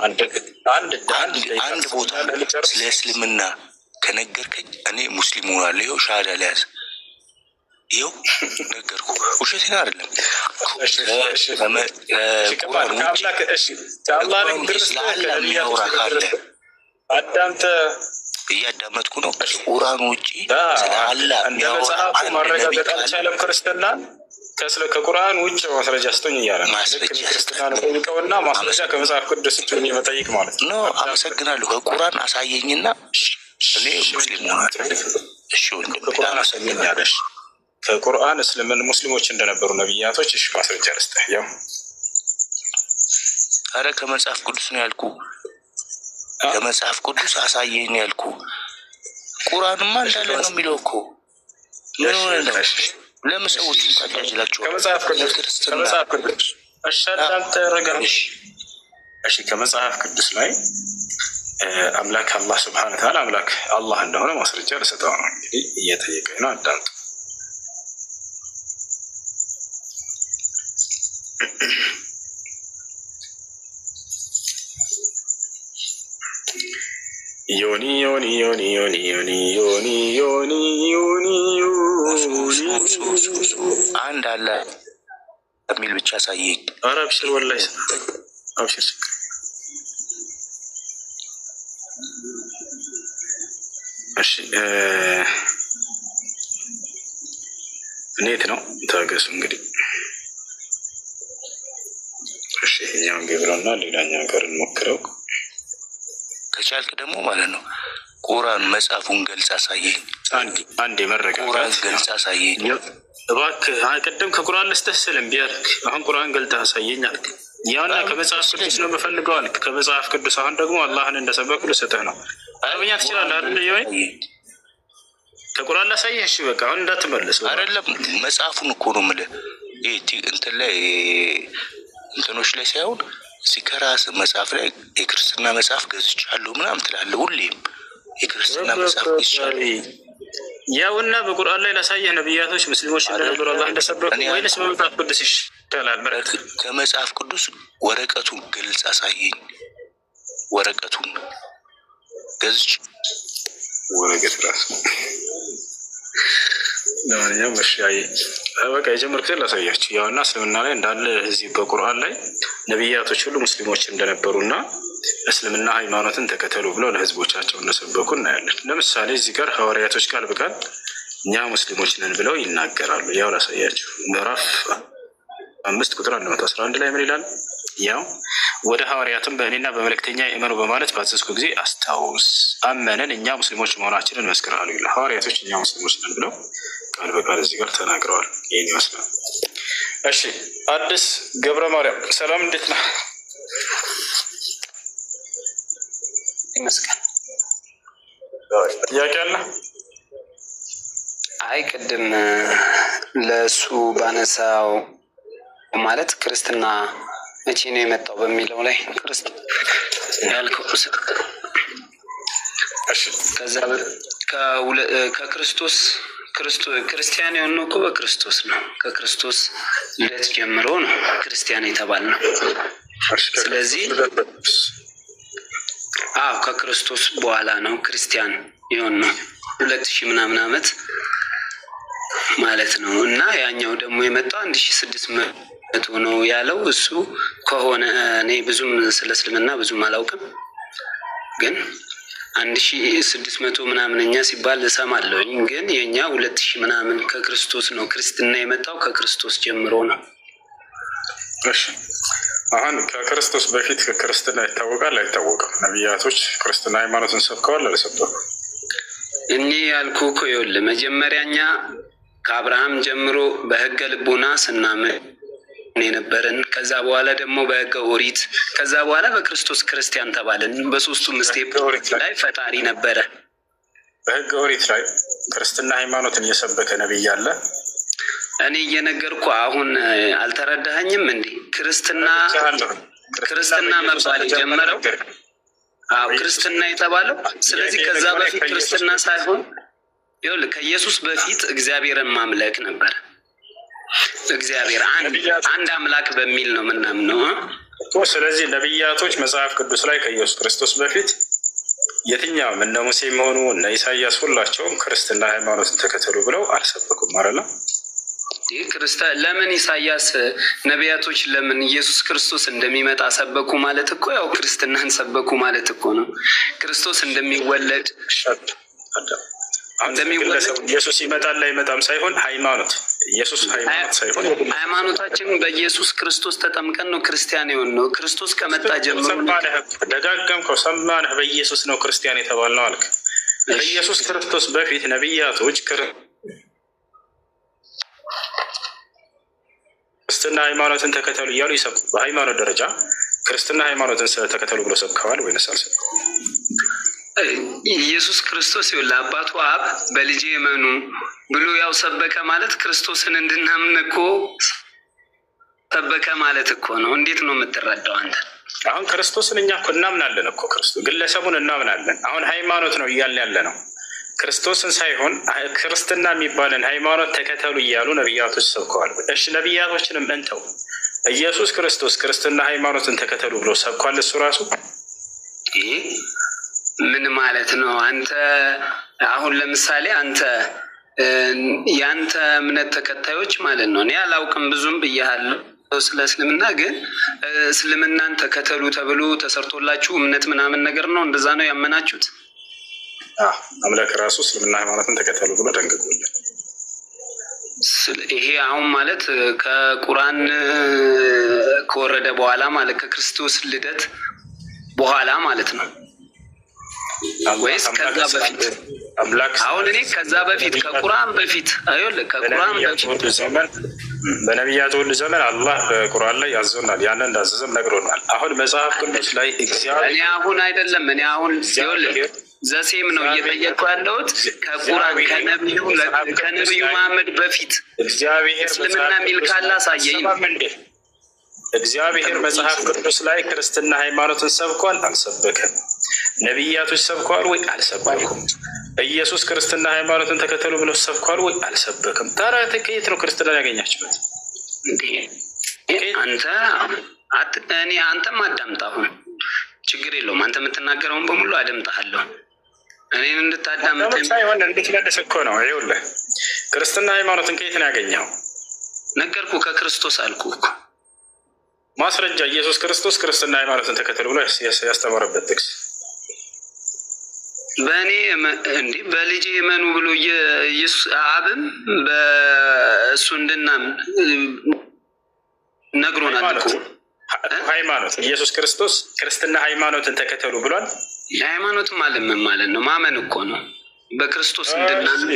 አንድ ቦታ ስለ እስልምና ከነገርከኝ እኔ ሙስሊም ሆናለሁ። ይኸው ሻሃዳ ሊያዝ ይኸው ነገርኩ። ውሸቴን አይደለም። ቁርአን ውጭ ስለአላህ የሚያወራ ካለ አዳምተ እያዳመጥኩ ነው። ቁርአን ውጭ ስለአላህ የሚያወራ ማረጋገጥ አልቻለም ክርስትና ከቁርአን ውጭ ማስረጃ ስቶኝ እያለ ጠይቀውና ማስረጃ ከመጽሐፍ ቅዱስ መጠይቅ ማለት ነው። አመሰግናለሁ። ከቁርአን አሳየኝና እኔ ሙስሊም ሆናለሁ። እሺ ከቁርአን አሳየኛለሽ። ከቁርአን እስልምን ሙስሊሞች እንደነበሩ ነቢያቶች እሺ ማስረጃ ልስጥህ። ያው አረ ከመጽሐፍ ቅዱስ ነው ያልኩ። ከመጽሐፍ ቅዱስ አሳየኝ ያልኩ። ቁርአንማ እንዳለ ነው የሚለው እኮ። ምን ሆነ ነው? ለምን ሰዎች ታጃጅላችሁ? ከመጽሐፍ ቅዱስ አሻዳም ተረጋግሽ። እሺ ከመጽሐፍ ቅዱስ ላይ አምላክ አላህ ሱብሓነሁ ወተዓላ አምላክ አላህ እንደሆነ ማስረጃ ልሰጠው ነው እንግዲህ እየጠየቀኝ ነው። አዳምጥ። ዮኒ ዮኒ ዮኒ ዮኒ ዮኒ ዮኒ ዮኒ ዮኒ አንድ አለ የሚል ብቻ አሳየኝ። ኧረ አብሽር ወላሂ አብሽር። እሺ ኔት ነው ታገሱ እንግዲህ። እሺ ይሄኛውን ገብረውና ሌላኛው ጋር እንሞክረው ከቻልክ ደግሞ ማለት ነው። ቁርአን መጽሐፉን ገልጽ አሳየኝ። አንድ መረጋጋት ቁርአን ገልጽ አሳየኝ እባክህ። ቅድም ከቁርአን ልስተስልም ቢያልክ አሁን ቁርአን ገልጽ አሳየኝ አልክ። ያውና ከመጽሐፍ ቅዱስ ነው የምፈልገው አልክ። ከመጽሐፍ ቅዱስ አሁን ደግሞ አላህን እንደሰበኩ ልሰጥህ ነው። አረብኛ ትችላለህ አይደል? ይወይ ከቁርአን ላሳየህ። እሺ በቃ አሁን እንዳትመለስ አይደለም። መጽሐፉን እኮ ነው የምልህ። እንትን ላይ እንትኖች ላይ ሳይሆን ሲከራስ መጽሐፍ ላይ የክርስትና መጽሐፍ ገዝቻለሁ ምናምን ትላለህ። ሁሌም የክርስትና መጽሐፍ ገዝቻለሁ። ያውና በቁርአን ላይ ላሳየህ ነብያቶች ሙስሊሞች እንደነበሩ አላህ እንደሰበኩ ወይስ በመጽሐፍ ቅዱስ ይሻላል? ከመጽሐፍ ቅዱስ ወረቀቱን ግልጽ አሳየኝ። ወረቀቱን ገዝቼ ወረቀት ራሱ ለማንኛውም እሺ በቃ የጀመርኩትን ላሳያችሁ። ያውና እስልምና ላይ እንዳለ እዚህ በቁርአን ላይ ነቢያቶች ሁሉ ሙስሊሞች እንደነበሩና እስልምና ሃይማኖትን ተከተሉ ብለው ለህዝቦቻቸው እንደሰበኩ እናያለን። ለምሳሌ እዚህ ጋር ሐዋርያቶች ቃል በቃል እኛ ሙስሊሞች ነን ብለው ይናገራሉ። ያው ላሳያችሁ። ምዕራፍ 5 ቁጥር 111 ላይ ምን ይላል? ያው ወደ ሐዋርያትም በእኔና በመልእክተኛ እመኑ በማለት ባዘዝኩ ጊዜ አስታውስ፣ አመንን፣ እኛ ሙስሊሞች መሆናችንን መስክራሉ ይላል። ሐዋርያቶች እኛ ሙስሊሞች ነን ብለው ቃል በቃል እዚህ ጋር ተናግረዋል። ይህን ይመስላል። እሺ አዲስ ገብረ ማርያም ሰላም፣ እንዴት ነህ? ይመስገን። ጥያቄ አለ? አይ ቅድም ለእሱ ባነሳው ማለት ክርስትና መቼ ነው የመጣው በሚለው ላይ ያልከው ከዛ ከክርስቶስ ክርስቲያን የሆነው እኮ በክርስቶስ ነው። ከክርስቶስ ልደት ጀምሮ ነው ክርስቲያን የተባልነው። ስለዚህ ከክርስቶስ በኋላ ነው ክርስቲያን የሆነው 2000 ምናምን ዓመት ማለት ነው። እና ያኛው ደግሞ የመጣው 1600 ነው ያለው እሱ ከሆነ እኔ ብዙም ስለ እስልምና ብዙም አላውቅም፣ ግን 1600 ምናምን እኛ ሲባል እሰማለሁ። ግን የኛ 2000 ምናምን ከክርስቶስ ነው ክርስትና የመጣው ከክርስቶስ ጀምሮ ነው። እሺ አሁን ከክርስቶስ በፊት ክርስትና ይታወቃል አይታወቅም? ነቢያቶች ክርስትና ሃይማኖትን ሰብከዋል አልሰበኩም? እኔ ያልኩህ እኮ ይኸውልህ መጀመሪያኛ ከአብርሃም ጀምሮ በህገ ልቦና ስናምን የነበርን፣ ከዛ በኋላ ደግሞ በህገ ኦሪት፣ ከዛ በኋላ በክርስቶስ ክርስቲያን ተባልን። በሶስቱም ስቴፕ ላይ ፈጣሪ ነበረ። በህገ ኦሪት ላይ ክርስትና ሃይማኖትን እየሰበከ ነብይ አለ? እኔ እየነገርኩ አሁን አልተረዳኸኝም እንዴ? ክርስትና ክርስትና መባል የጀመረው ክርስትና የተባለው። ስለዚህ ከዛ በፊት ክርስትና ሳይሆን ይኸውልህ ከኢየሱስ በፊት እግዚአብሔርን ማምለክ ነበር። እግዚአብሔር አንድ አምላክ በሚል ነው ምናምነው። ስለዚህ ነቢያቶች መጽሐፍ ቅዱስ ላይ ከኢየሱስ ክርስቶስ በፊት የትኛውም እነ ሙሴ መሆኑ እነ ኢሳያስ ሁላቸውም ክርስትና ሃይማኖትን ተከተሉ ብለው አልሰበኩም አይደለም። ለምን ኢሳያስ ነቢያቶች ለምን ኢየሱስ ክርስቶስ እንደሚመጣ ሰበኩ ማለት እኮ ያው ክርስትናን ሰበኩ ማለት እኮ ነው። ክርስቶስ እንደሚወለድ ኢየሱስ ይመጣል አይመጣም ሳይሆን ሃይማኖት ኢየሱስ ሃይማኖት ሳይሆን ሃይማኖታችን በኢየሱስ ክርስቶስ ተጠምቀን ነው ክርስቲያን የሆን ነው። ክርስቶስ ከመጣ ጀምሮ ደጋገምከው፣ ሰማንህ። በኢየሱስ ነው ክርስቲያን የተባልነው አልክ። ከኢየሱስ ክርስቶስ በፊት ነቢያቶች ክርስትና ሃይማኖትን ተከተሉ እያሉ ይሰብኩ። በሃይማኖት ደረጃ ክርስትና ሃይማኖትን ተከተሉ ብሎ ሰብከዋል ወይስ አልሰብኩም? ኢየሱስ ክርስቶስ ለአባቱ አብ በልጄ እመኑ ብሎ ያው ሰበከ ማለት ክርስቶስን እንድናምን እኮ ሰበከ ማለት እኮ ነው። እንዴት ነው የምትረዳው አንተ? አሁን ክርስቶስን እኛ እኮ እናምናለን እኮ ክርስቶስ ግለሰቡን እናምናለን። አሁን ሃይማኖት ነው እያልን ያለ ነው ክርስቶስን ሳይሆን ክርስትና የሚባልን ሃይማኖት ተከተሉ እያሉ ነቢያቶች ሰብከዋል። እሺ ነቢያቶችንም እንተው፣ ኢየሱስ ክርስቶስ ክርስትና ሃይማኖትን ተከተሉ ብሎ ሰብኳል እሱ ራሱ? ምን ማለት ነው? አንተ አሁን ለምሳሌ አንተ የአንተ እምነት ተከታዮች ማለት ነው፣ እኔ አላውቅም ብዙም ብያለሁ ስለ እስልምና፣ ግን እስልምናን ተከተሉ ተብሎ ተሰርቶላችሁ እምነት ምናምን ነገር ነው፣ እንደዛ ነው ያመናችሁት? አምላክ ራሱ እስልምና ሃይማኖትን ተከተሉ ብሎ ደንግጎልን። ይሄ አሁን ማለት ከቁርአን ከወረደ በኋላ ማለት ከክርስቶስ ልደት በኋላ ማለት ነው ወይስ ከዛ በፊት? አሁን እኔ ከዛ በፊት ከቁርአን በፊት አይደል? ከቁርአን በፊት በነቢያት ሁሉ ዘመን አላህ በቁርአን ላይ ያዘውናል፣ ያንን እንዳዘዘም ነግሮናል። አሁን መጽሐፍ ቅዱስ ላይ እግዚአብሔር እኔ አሁን አይደለም እኔ አሁን ዘሴም ነው እየጠየቁ ያለሁት ከቁርአን ከነብዩ መሐመድ በፊት እግዚአብሔር እስልምና ሚል ካላ ሳየኝ። እግዚአብሔር መጽሐፍ ቅዱስ ላይ ክርስትና ሃይማኖትን ሰብኳል አልሰበከም? ነቢያቶች ሰብኳል ወይ አልሰበኩም? ኢየሱስ ክርስትና ሃይማኖትን ተከተሉ ብለው ሰብኳል ወይ አልሰበክም? ታዲያ ከየት ነው ክርስትና ያገኛችሁት? አንተም አዳምጥ። አሁን ችግር የለውም። አንተ የምትናገረውን በሙሉ አደምጣለሁ። እኔን እንድታዳምጥ ሳይሆን እንድትመለስ እኮ ነው። ይኸውልህ ክርስትና ሃይማኖትን ከየት ነው ያገኘው? ነገርኩ፣ ከክርስቶስ አልኩ እኮ። ማስረጃ ኢየሱስ ክርስቶስ ክርስትና ሃይማኖትን ተከተሉ ብሎ ያስተማረበት ጥቅስ በእኔ እንዲህ በልጄ እመኑ ብሎ ኢየሱስ አብም በእሱ እንድናምን ነግሮናል እኮ። ሃይማኖት ኢየሱስ ክርስቶስ ክርስትና ሃይማኖትን ተከተሉ ብሏል። የሃይማኖት ማለት ምን ማለት ነው? ማመን እኮ ነው። በክርስቶስ እንድናምን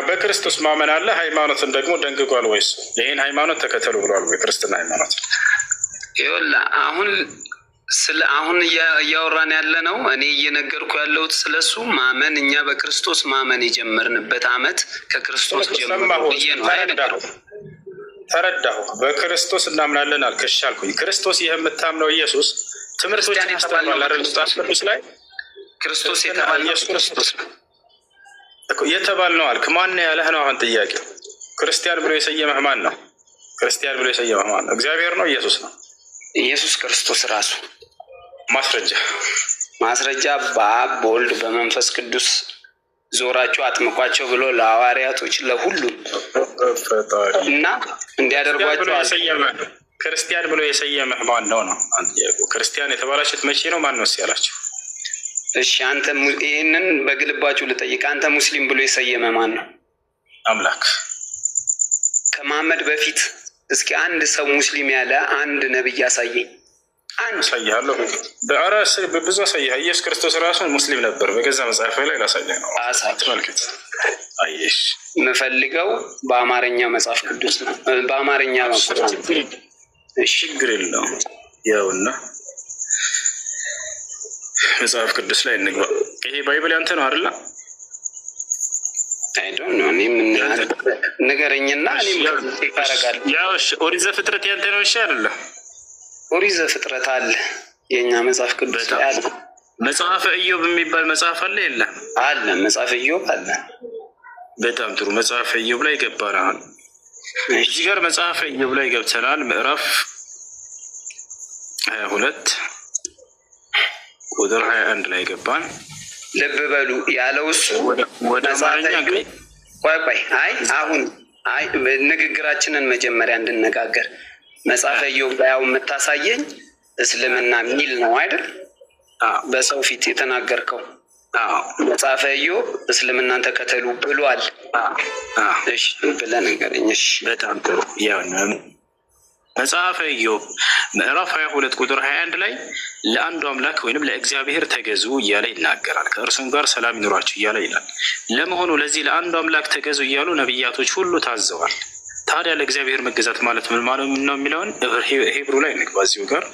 በክርስቶስ ማመን አለ። ሃይማኖትን ደግሞ ደንግጓል ወይስ ይህን ሃይማኖት ተከተሉ ብሏል ወይ? ክርስትና ሃይማኖት ይኸውልህ አሁን እያወራን ያለ ነው። እኔ እየነገርኩ ያለሁት ስለሱ ማመን፣ እኛ በክርስቶስ ማመን የጀመርንበት ዓመት ከክርስቶስ ጀምሮ ብዬ ነው። ተረዳሁ። በክርስቶስ እናምናለን አልከሽ አልኩኝ። ክርስቶስ ይህ የምታምነው ኢየሱስ ትምህርቶችን ያስተምራል አይደል? መጽሐፍ ቅዱስ ላይ ክርስቶስ የተባለው ክርስቶስ የተባልነው አልክ። ማን ያለህ ነው? አሁን ጥያቄው ክርስቲያን ብሎ የሰየመህ ማን ነው? ክርስቲያን ብሎ የሰየመህ ማን ነው? እግዚአብሔር ነው? ኢየሱስ ነው? ኢየሱስ ክርስቶስ ራሱ። ማስረጃ በአብ በወልድ በመንፈስ ቅዱስ ዞራቸው አጥምቋቸው ብሎ ለሐዋርያቶች ለሁሉ እና እንዲያደርጓቸው ክርስቲያን ብሎ የሰየመህ ማን ነው ነው? ክርስቲያን የተባላችሁት መቼ ነው? ማን ነው ያላችሁ? እሺ አንተ ይህንን በግልባችሁ ልጠይቅ። አንተ ሙስሊም ብሎ የሰየመ ማን ነው? አምላክ። ከመሐመድ በፊት እስኪ አንድ ሰው ሙስሊም ያለ አንድ ነብይ ያሳየኝ። አንድ አሳያለሁ። በአራስ ብዙ አሳያለሁ። ኢየሱስ ክርስቶስ ራሱን ሙስሊም ነበር። በገዛ መጽሐፍ ላይ ላሳየህ ነው። ተመልከት። አየሽ፣ የምፈልገው በአማርኛ መጽሐፍ ቅዱስ ነው። በአማርኛ ችግር የለውም። ያውና መጽሐፍ ቅዱስ ላይ እንግባ። ይሄ ባይብል ያንተ ነው አይደል? አይዶን ነው። እኔ ምን ንገረኝና እኔ ምን ታረጋለህ? ያው ኦሪት ዘፍጥረት ያንተ ነው። እሺ አይደለ? ኦሪት ዘፍጥረት አለ፣ የእኛ መጽሐፍ ቅዱስ አለ። መጽሐፈ ኢዮብ የሚባል መጽሐፍ አለ የለም? አለ፣ መጽሐፈ ኢዮብ አለ። በጣም ጥሩ። መጽሐፈ ኢዮብ ላይ ገባናል። እዚህ ጋር መጽሐፈ ኢዮብ ላይ ገብተናል። ምዕራፍ 22 ቁጥር 21 ላይ ገባን። ልብ በሉ ያለው እሱ ወደ አማርኛ ቆይ አሁን ንግግራችንን መጀመሪያ እንድነጋገር መጽሐፈ ኢዮብ ላይ ያው የምታሳየኝ እስልምና የሚል ነው አይደል? በሰው ፊት የተናገርከው መጽሐፈ ኢዮብ እስልምናን ተከተሉ ብሏል። እሺ ብለህ ንገረኝ። እሺ በጣም ጥሩ። ያው መጽሐፈ ኢዮብ ምዕራፍ 22 ቁጥር 21 ላይ ለአንዱ አምላክ ወይንም ለእግዚአብሔር ተገዙ እያለ ይናገራል። ከእርሱም ጋር ሰላም ይኑራችሁ እያለ ይላል። ለመሆኑ ለዚህ ለአንዱ አምላክ ተገዙ እያሉ ነቢያቶች ሁሉ ታዘዋል። ታዲያ ለእግዚአብሔር መገዛት ማለት ምን ማለት ነው የሚለውን ሂብሩ ላይ ንግባ። እዚሁ ጋር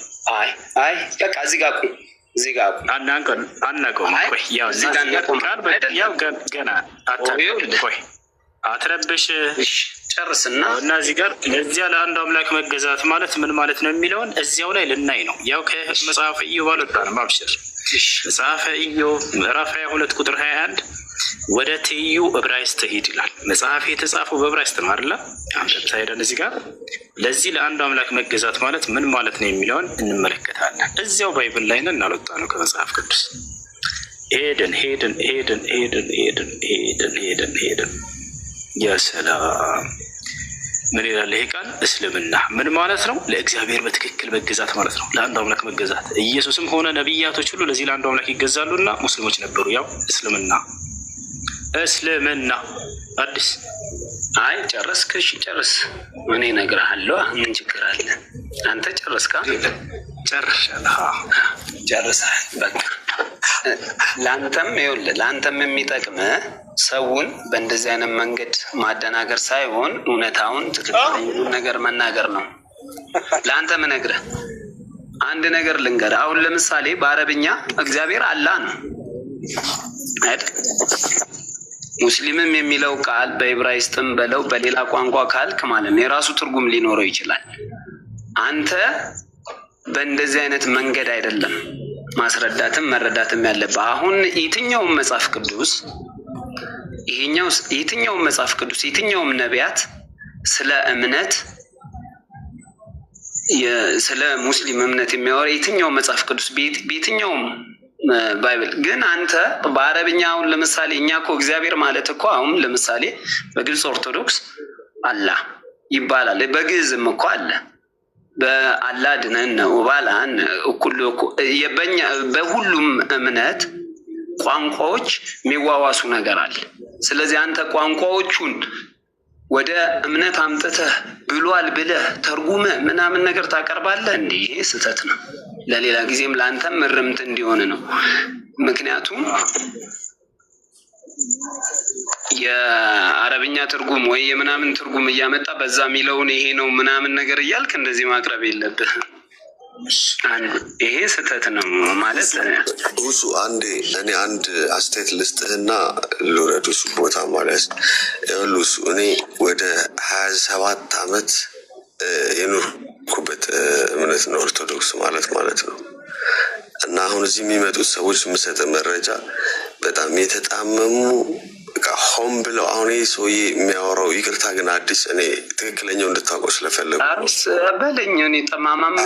በቃ እዚህ ጋር ቁም፣ እዚህ ጋር ቁም። አናውቀውም። ቆይ ያው ገና ቆይ አትረብሽ። ጨርስና እና እዚህ ጋር ለዚያ ለአንዱ አምላክ መገዛት ማለት ምን ማለት ነው የሚለውን እዚያው ላይ ልናይ ነው። ያው ከመጽሐፈ ኢዮብ አልወጣንም። አብሽር። መጽሐፈ ኢዮብ ምዕራፍ 22 ቁጥር 21 ወደ ትይዩ ዕብራይስጥ ሂድ ይላል። መጽሐፍ የተጻፈው በዕብራይስጥ ነው አይደለ? አንተ ሄደን እዚህ ጋር ለዚህ ለአንዱ አምላክ መገዛት ማለት ምን ማለት ነው የሚለውን እንመለከታለን። እዚያው ባይብል ላይ ነን፣ አልወጣ ነው ከመጽሐፍ ቅዱስ። ሄደን ያሰላም ምን ይላል ይሄ ቃል? እስልምና ምን ማለት ነው? ለእግዚአብሔር በትክክል መገዛት ማለት ነው፣ ለአንዱ አምላክ መገዛት። ኢየሱስም ሆነ ነቢያቶች ሁሉ ለዚህ ለአንዱ አምላክ ይገዛሉና ሙስሊሞች ነበሩ። ያው እስልምና አዲስ ጨረስክ? እሺ ጨርስ፣ እኔ እነግርሃለሁ። ምን ችግር አለ? አንተ ጨረስካ? ጨርሰሃል። በቃ ለአንተም የሚጠቅም ሰውን በእንደዚህ አይነት መንገድ ማደናገር ሳይሆን እውነታውን ትክክለኛውን ነገር መናገር ነው። ለአንተ ምነግርህ አንድ ነገር ልንገርህ። አሁን ለምሳሌ በአረብኛ እግዚአብሔር አላህ ነው አይደል? ሙስሊምም የሚለው ቃል በዕብራይስጥም በለው በሌላ ቋንቋ ካልክ ማለት ነው የራሱ ትርጉም ሊኖረው ይችላል። አንተ በእንደዚህ አይነት መንገድ አይደለም ማስረዳትም መረዳትም ያለብህ። አሁን የትኛውም መጽሐፍ ቅዱስ የትኛውም ነቢያት ስለ እምነት ስለ ሙስሊም እምነት የሚያወራ የትኛውም መጽሐፍ ቅዱስ በየትኛውም ባይብል ግን አንተ በአረብኛ አሁን ለምሳሌ እኛ እኮ እግዚአብሔር ማለት እኮ አሁን ለምሳሌ በግልጽ ኦርቶዶክስ አላህ ይባላል። በግዕዝም እኮ አለ። በአላህ ድነን ነው ባላን እኩል በሁሉም እምነት ቋንቋዎች የሚዋዋሱ ነገር አለ። ስለዚህ አንተ ቋንቋዎቹን ወደ እምነት አምጥተህ ብሏል ብለህ ተርጉመህ ምናምን ነገር ታቀርባለህ። እንዴ ስህተት ነው። ለሌላ ጊዜም ለአንተም ምርምት እንዲሆን ነው። ምክንያቱም የአረብኛ ትርጉም ወይ የምናምን ትርጉም እያመጣ በዛ የሚለውን ይሄ ነው ምናምን ነገር እያልክ እንደዚህ ማቅረብ የለብህም። ይሄ ስህተት ነው ማለት እሱ። እኔ አንድ አስተያየት ልስጥህና ልውረድ እሱ ቦታ ማለት እሱ እኔ ወደ 27 ዓመት የኖርኩበት እምነት ነው ኦርቶዶክስ ማለት ነው። እና አሁን እዚህ የሚመጡት ሰዎች የምሰጥ መረጃ በጣም የተጣመሙ ሆን ብለው አሁን ይህ ሰውዬ የሚያወራው ይቅርታ ግን አዲስ እኔ ትክክለኛው እንድታውቀው ስለፈለጉ በለኝ። እኔ ጠማማም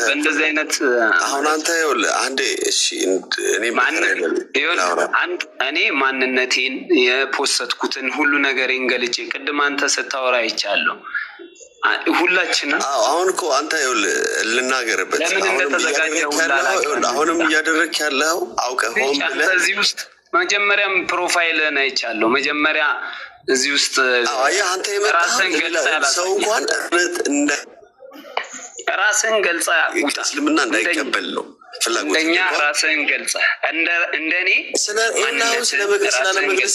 በእንደዚህ አይነት አሁን አንተ አንዴ እሺ፣ እኔ ማንነቴን የፖሰትኩትን ሁሉ ነገሬን ገልጬ ቅድም አንተ ስታወራ አይቻለሁ። ሁላችንም አሁን እኮ አንተ ልናገርበት ለምን እንደተዘጋጀው አሁንም እያደረግክ ያለው አውቀህ ሆን ብለህ እዚህ ውስጥ መጀመሪያም ፕሮፋይልን አይቻለሁ። መጀመሪያ እዚህ ውስጥ አንተ ራስህን ገልጸህ ሰው እንኳን ራስህን ገልጸህ እስልምና እንዳይቀበል ነው እንደኛ ራስህን ገልጸህ እንደኔ ስለመግለጽ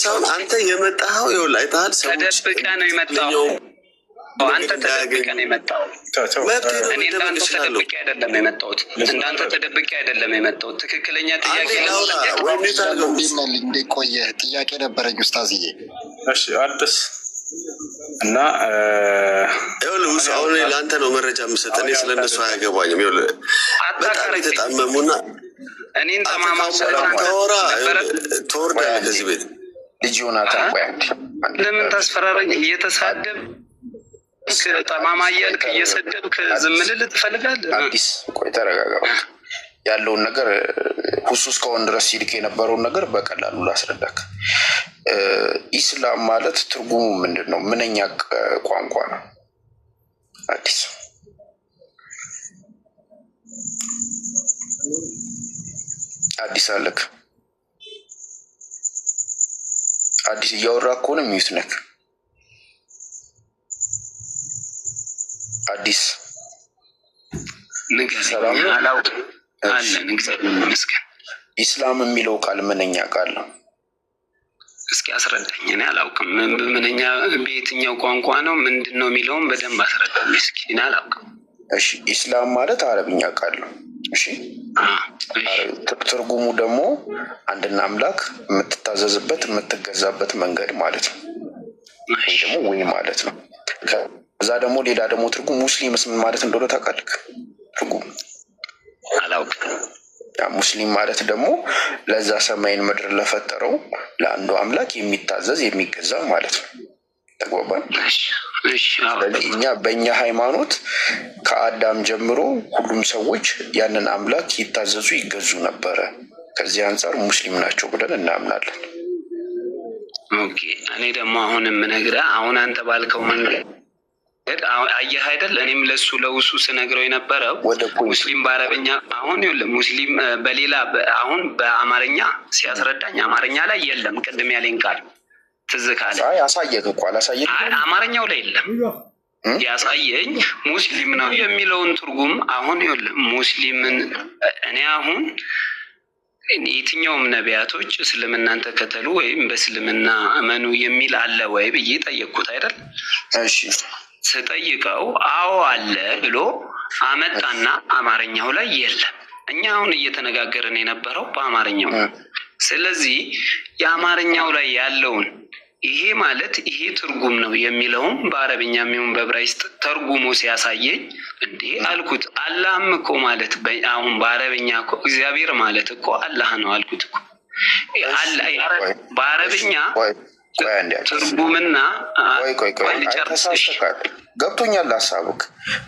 ሳይሆን አንተ የመጣኸው አይተሃል። ተደብቀህ ነው የመጣኸው። አንተ ተደብቀህ ነው የመጣው። እኔ እንዳንተ ተደብቄ አይደለም የመጣሁት። እንዳንተ ተደብቄ አይደለም የመጣሁት። ትክክለኛ ጥያቄ ነው። ቆየ ጥያቄ ነበረኝ ኡስታዝዬ። እሺ አዲስ እና ይኸውልህ አሁን ለአንተ ነው መረጃ የምሰጥ። እኔ ስለነሱ አያገባኝም። ይኸውልህ በጣም የተጣመሙና እኔን ተማማው ታወራ ትወርዳለህ ከዚህ ቤት ልጅ ዮናታን ቆይ ለምን ታስፈራራኝ? እየተሳደብ ጠማማ እያልክ እየሰደብክ ዝም ልል ትፈልጋለህ? አዲስ ቆይ ተረጋጋ። ያለውን ነገር ሁሱ እስካሁን ድረስ ሲልክ የነበረውን ነገር በቀላሉ ላስረዳክ። ኢስላም ማለት ትርጉሙ ምንድን ነው? ምንኛ ቋንቋ ነው? አዲስ አዲስ አለክ አዲስ እያወራ ከሆነ ሚዩት ነክ አዲስ ሰላም አላውቅም አለን እግዚአብሔር ይመስገን። ኢስላም የሚለው ቃል ምንኛ ቃል ነው? እስኪ አስረዳኝ። እኔ አላውቅም። ምንኛ በየትኛው ቋንቋ ነው ምንድን ነው የሚለውን በደንብ አስረዳኝ እስኪ። እኔ አላውቅም። እሺ ኢስላም ማለት አረብኛ ቃል ነው። እሺ ትርጉሙ ደግሞ አንድና አምላክ የምትታዘዝበት የምትገዛበት መንገድ ማለት ነው። ወይ ደግሞ ወይ ማለት ነው። ከዛ ደግሞ ሌላ ደግሞ ትርጉም ሙስሊምስ ምን ማለት እንደሆነ ታውቃለህ? ትርጉም አላውቅም። ሙስሊም ማለት ደግሞ ለዛ ሰማይን ምድር ለፈጠረው ለአንዱ አምላክ የሚታዘዝ የሚገዛ ማለት ነው። ተግባባን? ስለዚህ እኛ በእኛ ሃይማኖት ከአዳም ጀምሮ ሁሉም ሰዎች ያንን አምላክ ይታዘዙ ይገዙ ነበረ። ከዚህ አንጻር ሙስሊም ናቸው ብለን እናምናለን። ኦኬ። እኔ ደግሞ አሁን የምነግርህ አሁን አንተ ባልከው መንገድ አየህ አይደል? እኔም ለሱ ለውሱ ስነግረው የነበረው ሙስሊም በአረበኛ አሁን ይኸውልህ ሙስሊም በሌላ አሁን በአማርኛ ሲያስረዳኝ አማርኛ ላይ የለም ቅድም ያለኝ ቃል ትዝ ካለ ያሳየህ እኮ አላሳየህ አማርኛው ላይ የለም። ያሳየኝ ሙስሊም ነው የሚለውን ትርጉም አሁን ይኸውልህ ሙስሊምን እኔ አሁን የትኛውም ነቢያቶች እስልምናን ተከተሉ ወይም በእስልምና እመኑ የሚል አለ ወይ ብዬ ጠየቅኩት አይደል? እሺ ስጠይቀው አዎ አለ ብሎ አመጣና አማርኛው ላይ የለም። እኛ አሁን እየተነጋገርን የነበረው በአማርኛው ነው። ስለዚህ የአማርኛው ላይ ያለውን ይሄ ማለት ይሄ ትርጉም ነው የሚለውም በአረብኛ የሚሆን በዕብራይስጥ ተርጉሞ ሲያሳየኝ እንዴ አልኩት። አላህም እኮ ማለት አሁን በአረብኛ እኮ እግዚአብሔር ማለት እኮ አላህ ነው አልኩት እኮ በአረብኛ ትርጉምና ገብቶኛል። ሀሳብክ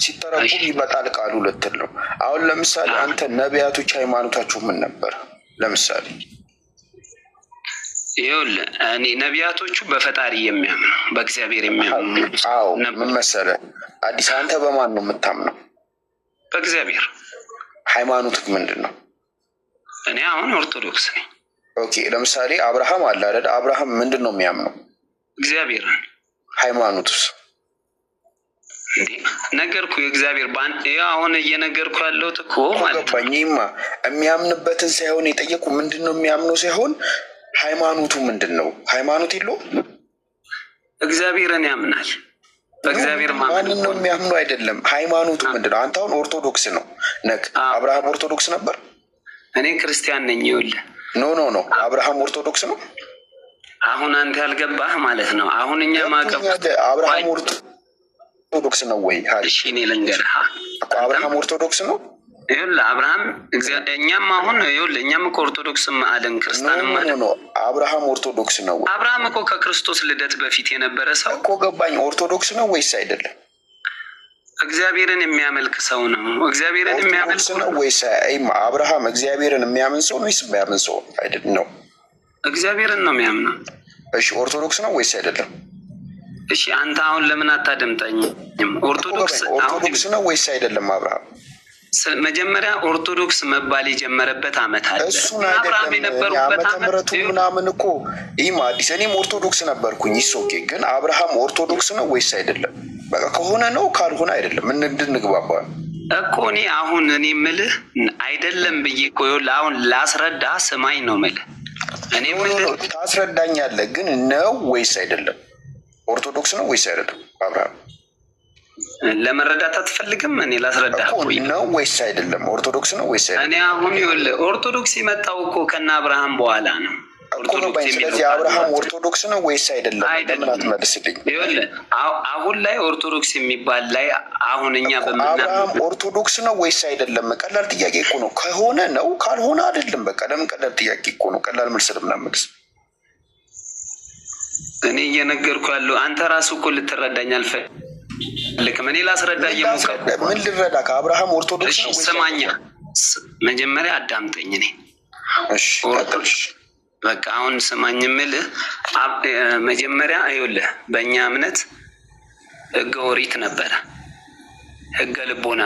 ሲተረጉም ይመጣል ቃሉ ልትል ነው። አሁን ለምሳሌ አንተ ነቢያቶች ሃይማኖታችሁ ምን ነበር? ለምሳሌ ይኸውልህ እኔ ነቢያቶቹ በፈጣሪ የሚያምኑ በእግዚአብሔር የሚያምኑ ምን መሰለህ አዲስ አንተ በማን ነው የምታምነው? በእግዚአብሔር። ሃይማኖትክ ምንድን ነው? እኔ አሁን ኦርቶዶክስ ነኝ። ኦኬ ለምሳሌ አብርሃም አለ አይደል? አብርሃም ምንድን ነው የሚያምነው? እግዚአብሔርን። ሃይማኖቱስ? እንዴ ነገርኩ የእግዚአብሔር አሁን እየነገርኩ ያለሁት እኮ ማለት ነው። የሚያምንበትን ሳይሆን የጠየቁ ምንድን ነው የሚያምነው ሳይሆን ሃይማኖቱ ምንድን ነው? ሃይማኖት የለውም። እግዚአብሔርን ያምናል። በእግዚአብሔር ማንን ነው የሚያምነው? አይደለም ሃይማኖቱ ምንድን ነው? አንተ አሁን ኦርቶዶክስ ነው ነክ። አብርሃም ኦርቶዶክስ ነበር? እኔ ክርስቲያን ነኝ። ይኸውልህ ኖ አብርሃም ኦርቶዶክስ ነው። አሁን አንተ ያልገባህ ማለት ነው። አሁን እኛ ማቀፍ አብርሃም ኦርቶዶክስ ነው ወይ? እሺ እኔ ልንገርህ አብርሃም ኦርቶዶክስ ነው። ይኸውልህ አብርሃም እኛም አሁን ይኸውልህ እኛም እኮ ኦርቶዶክስም አለን ክርስቲያንም አለን። አብርሃም ኦርቶዶክስ ነው። አብርሃም እኮ ከክርስቶስ ልደት በፊት የነበረ ሰው እኮ ገባኝ። ኦርቶዶክስ ነው ወይስ አይደለም? እግዚአብሔርን የሚያመልክ ሰው ነው። እግዚአብሔርን የሚያመልክ ነው ወይስ አብርሃም እግዚአብሔርን የሚያምን ሰው ነው ወይስ የማያምን ሰው አይደለም? ነው እግዚአብሔርን ነው የሚያምነው። እሺ ኦርቶዶክስ ነው ወይስ አይደለም? እሺ አንተ አሁን ለምን አታደምጠኝም? ኦርቶዶክስ ነው ወይስ አይደለም? አብርሃም መጀመሪያ ኦርቶዶክስ መባል የጀመረበት ዓመት አለ። እሱን አይደለም ዓመተ ምሕረቱ ምናምን እኮ ይህም አዲስ እኔም ኦርቶዶክስ ነበርኩኝ። ይሶኬ ግን አብርሃም ኦርቶዶክስ ነው ወይስ አይደለም? በቃ ከሆነ ነው ካልሆነ አይደለም እንድንግባባ እኮ እኔ አሁን እኔ ምልህ አይደለም ብዬ እኮ አሁን ላስረዳ ስማኝ ነው ምልህ። እኔ ምልህ ታስረዳኛለህ ግን ነው ወይስ አይደለም? ኦርቶዶክስ ነው ወይስ አይደለም? አብርሃም ለመረዳት አትፈልግም? እኔ ላስረዳ ነው ወይስ አይደለም? ኦርቶዶክስ ነው ወይስ አይደለም? እኔ አሁን ይኸውልህ ኦርቶዶክስ የመጣው እኮ ከነ አብርሃም በኋላ ነው ስለዚህ አብርሃም ኦርቶዶክስ ነው ወይስ አይደለም? ለምን አትመልስልኝ? አሁን ላይ ኦርቶዶክስ የሚባል ላይ አሁን እኛ አብርሃም ኦርቶዶክስ ነው ወይስ አይደለም? ቀላል ጥያቄ እኮ ነው። ከሆነ ነው፣ ካልሆነ አይደለም። በቃ ለምን ቀላል ጥያቄ እኮ ነው። ቀላል መልስ ለምን አትመልስ? እኔ እየነገርኩ ያለው አንተ ራሱ እኮ ልትረዳኝ አልፈልግም። እኔ ላስረዳ እየሞከርኩ ምን ልረዳ? ከአብርሃም ኦርቶዶክስ ነው ወይስ? ስማኛ፣ መጀመሪያ አዳምጠኝ። እኔ በቃ አሁን ስማኝ የምልህ መጀመሪያ ይኸውልህ፣ በእኛ እምነት ህገ ኦሪት ነበረ፣ ህገ ልቦና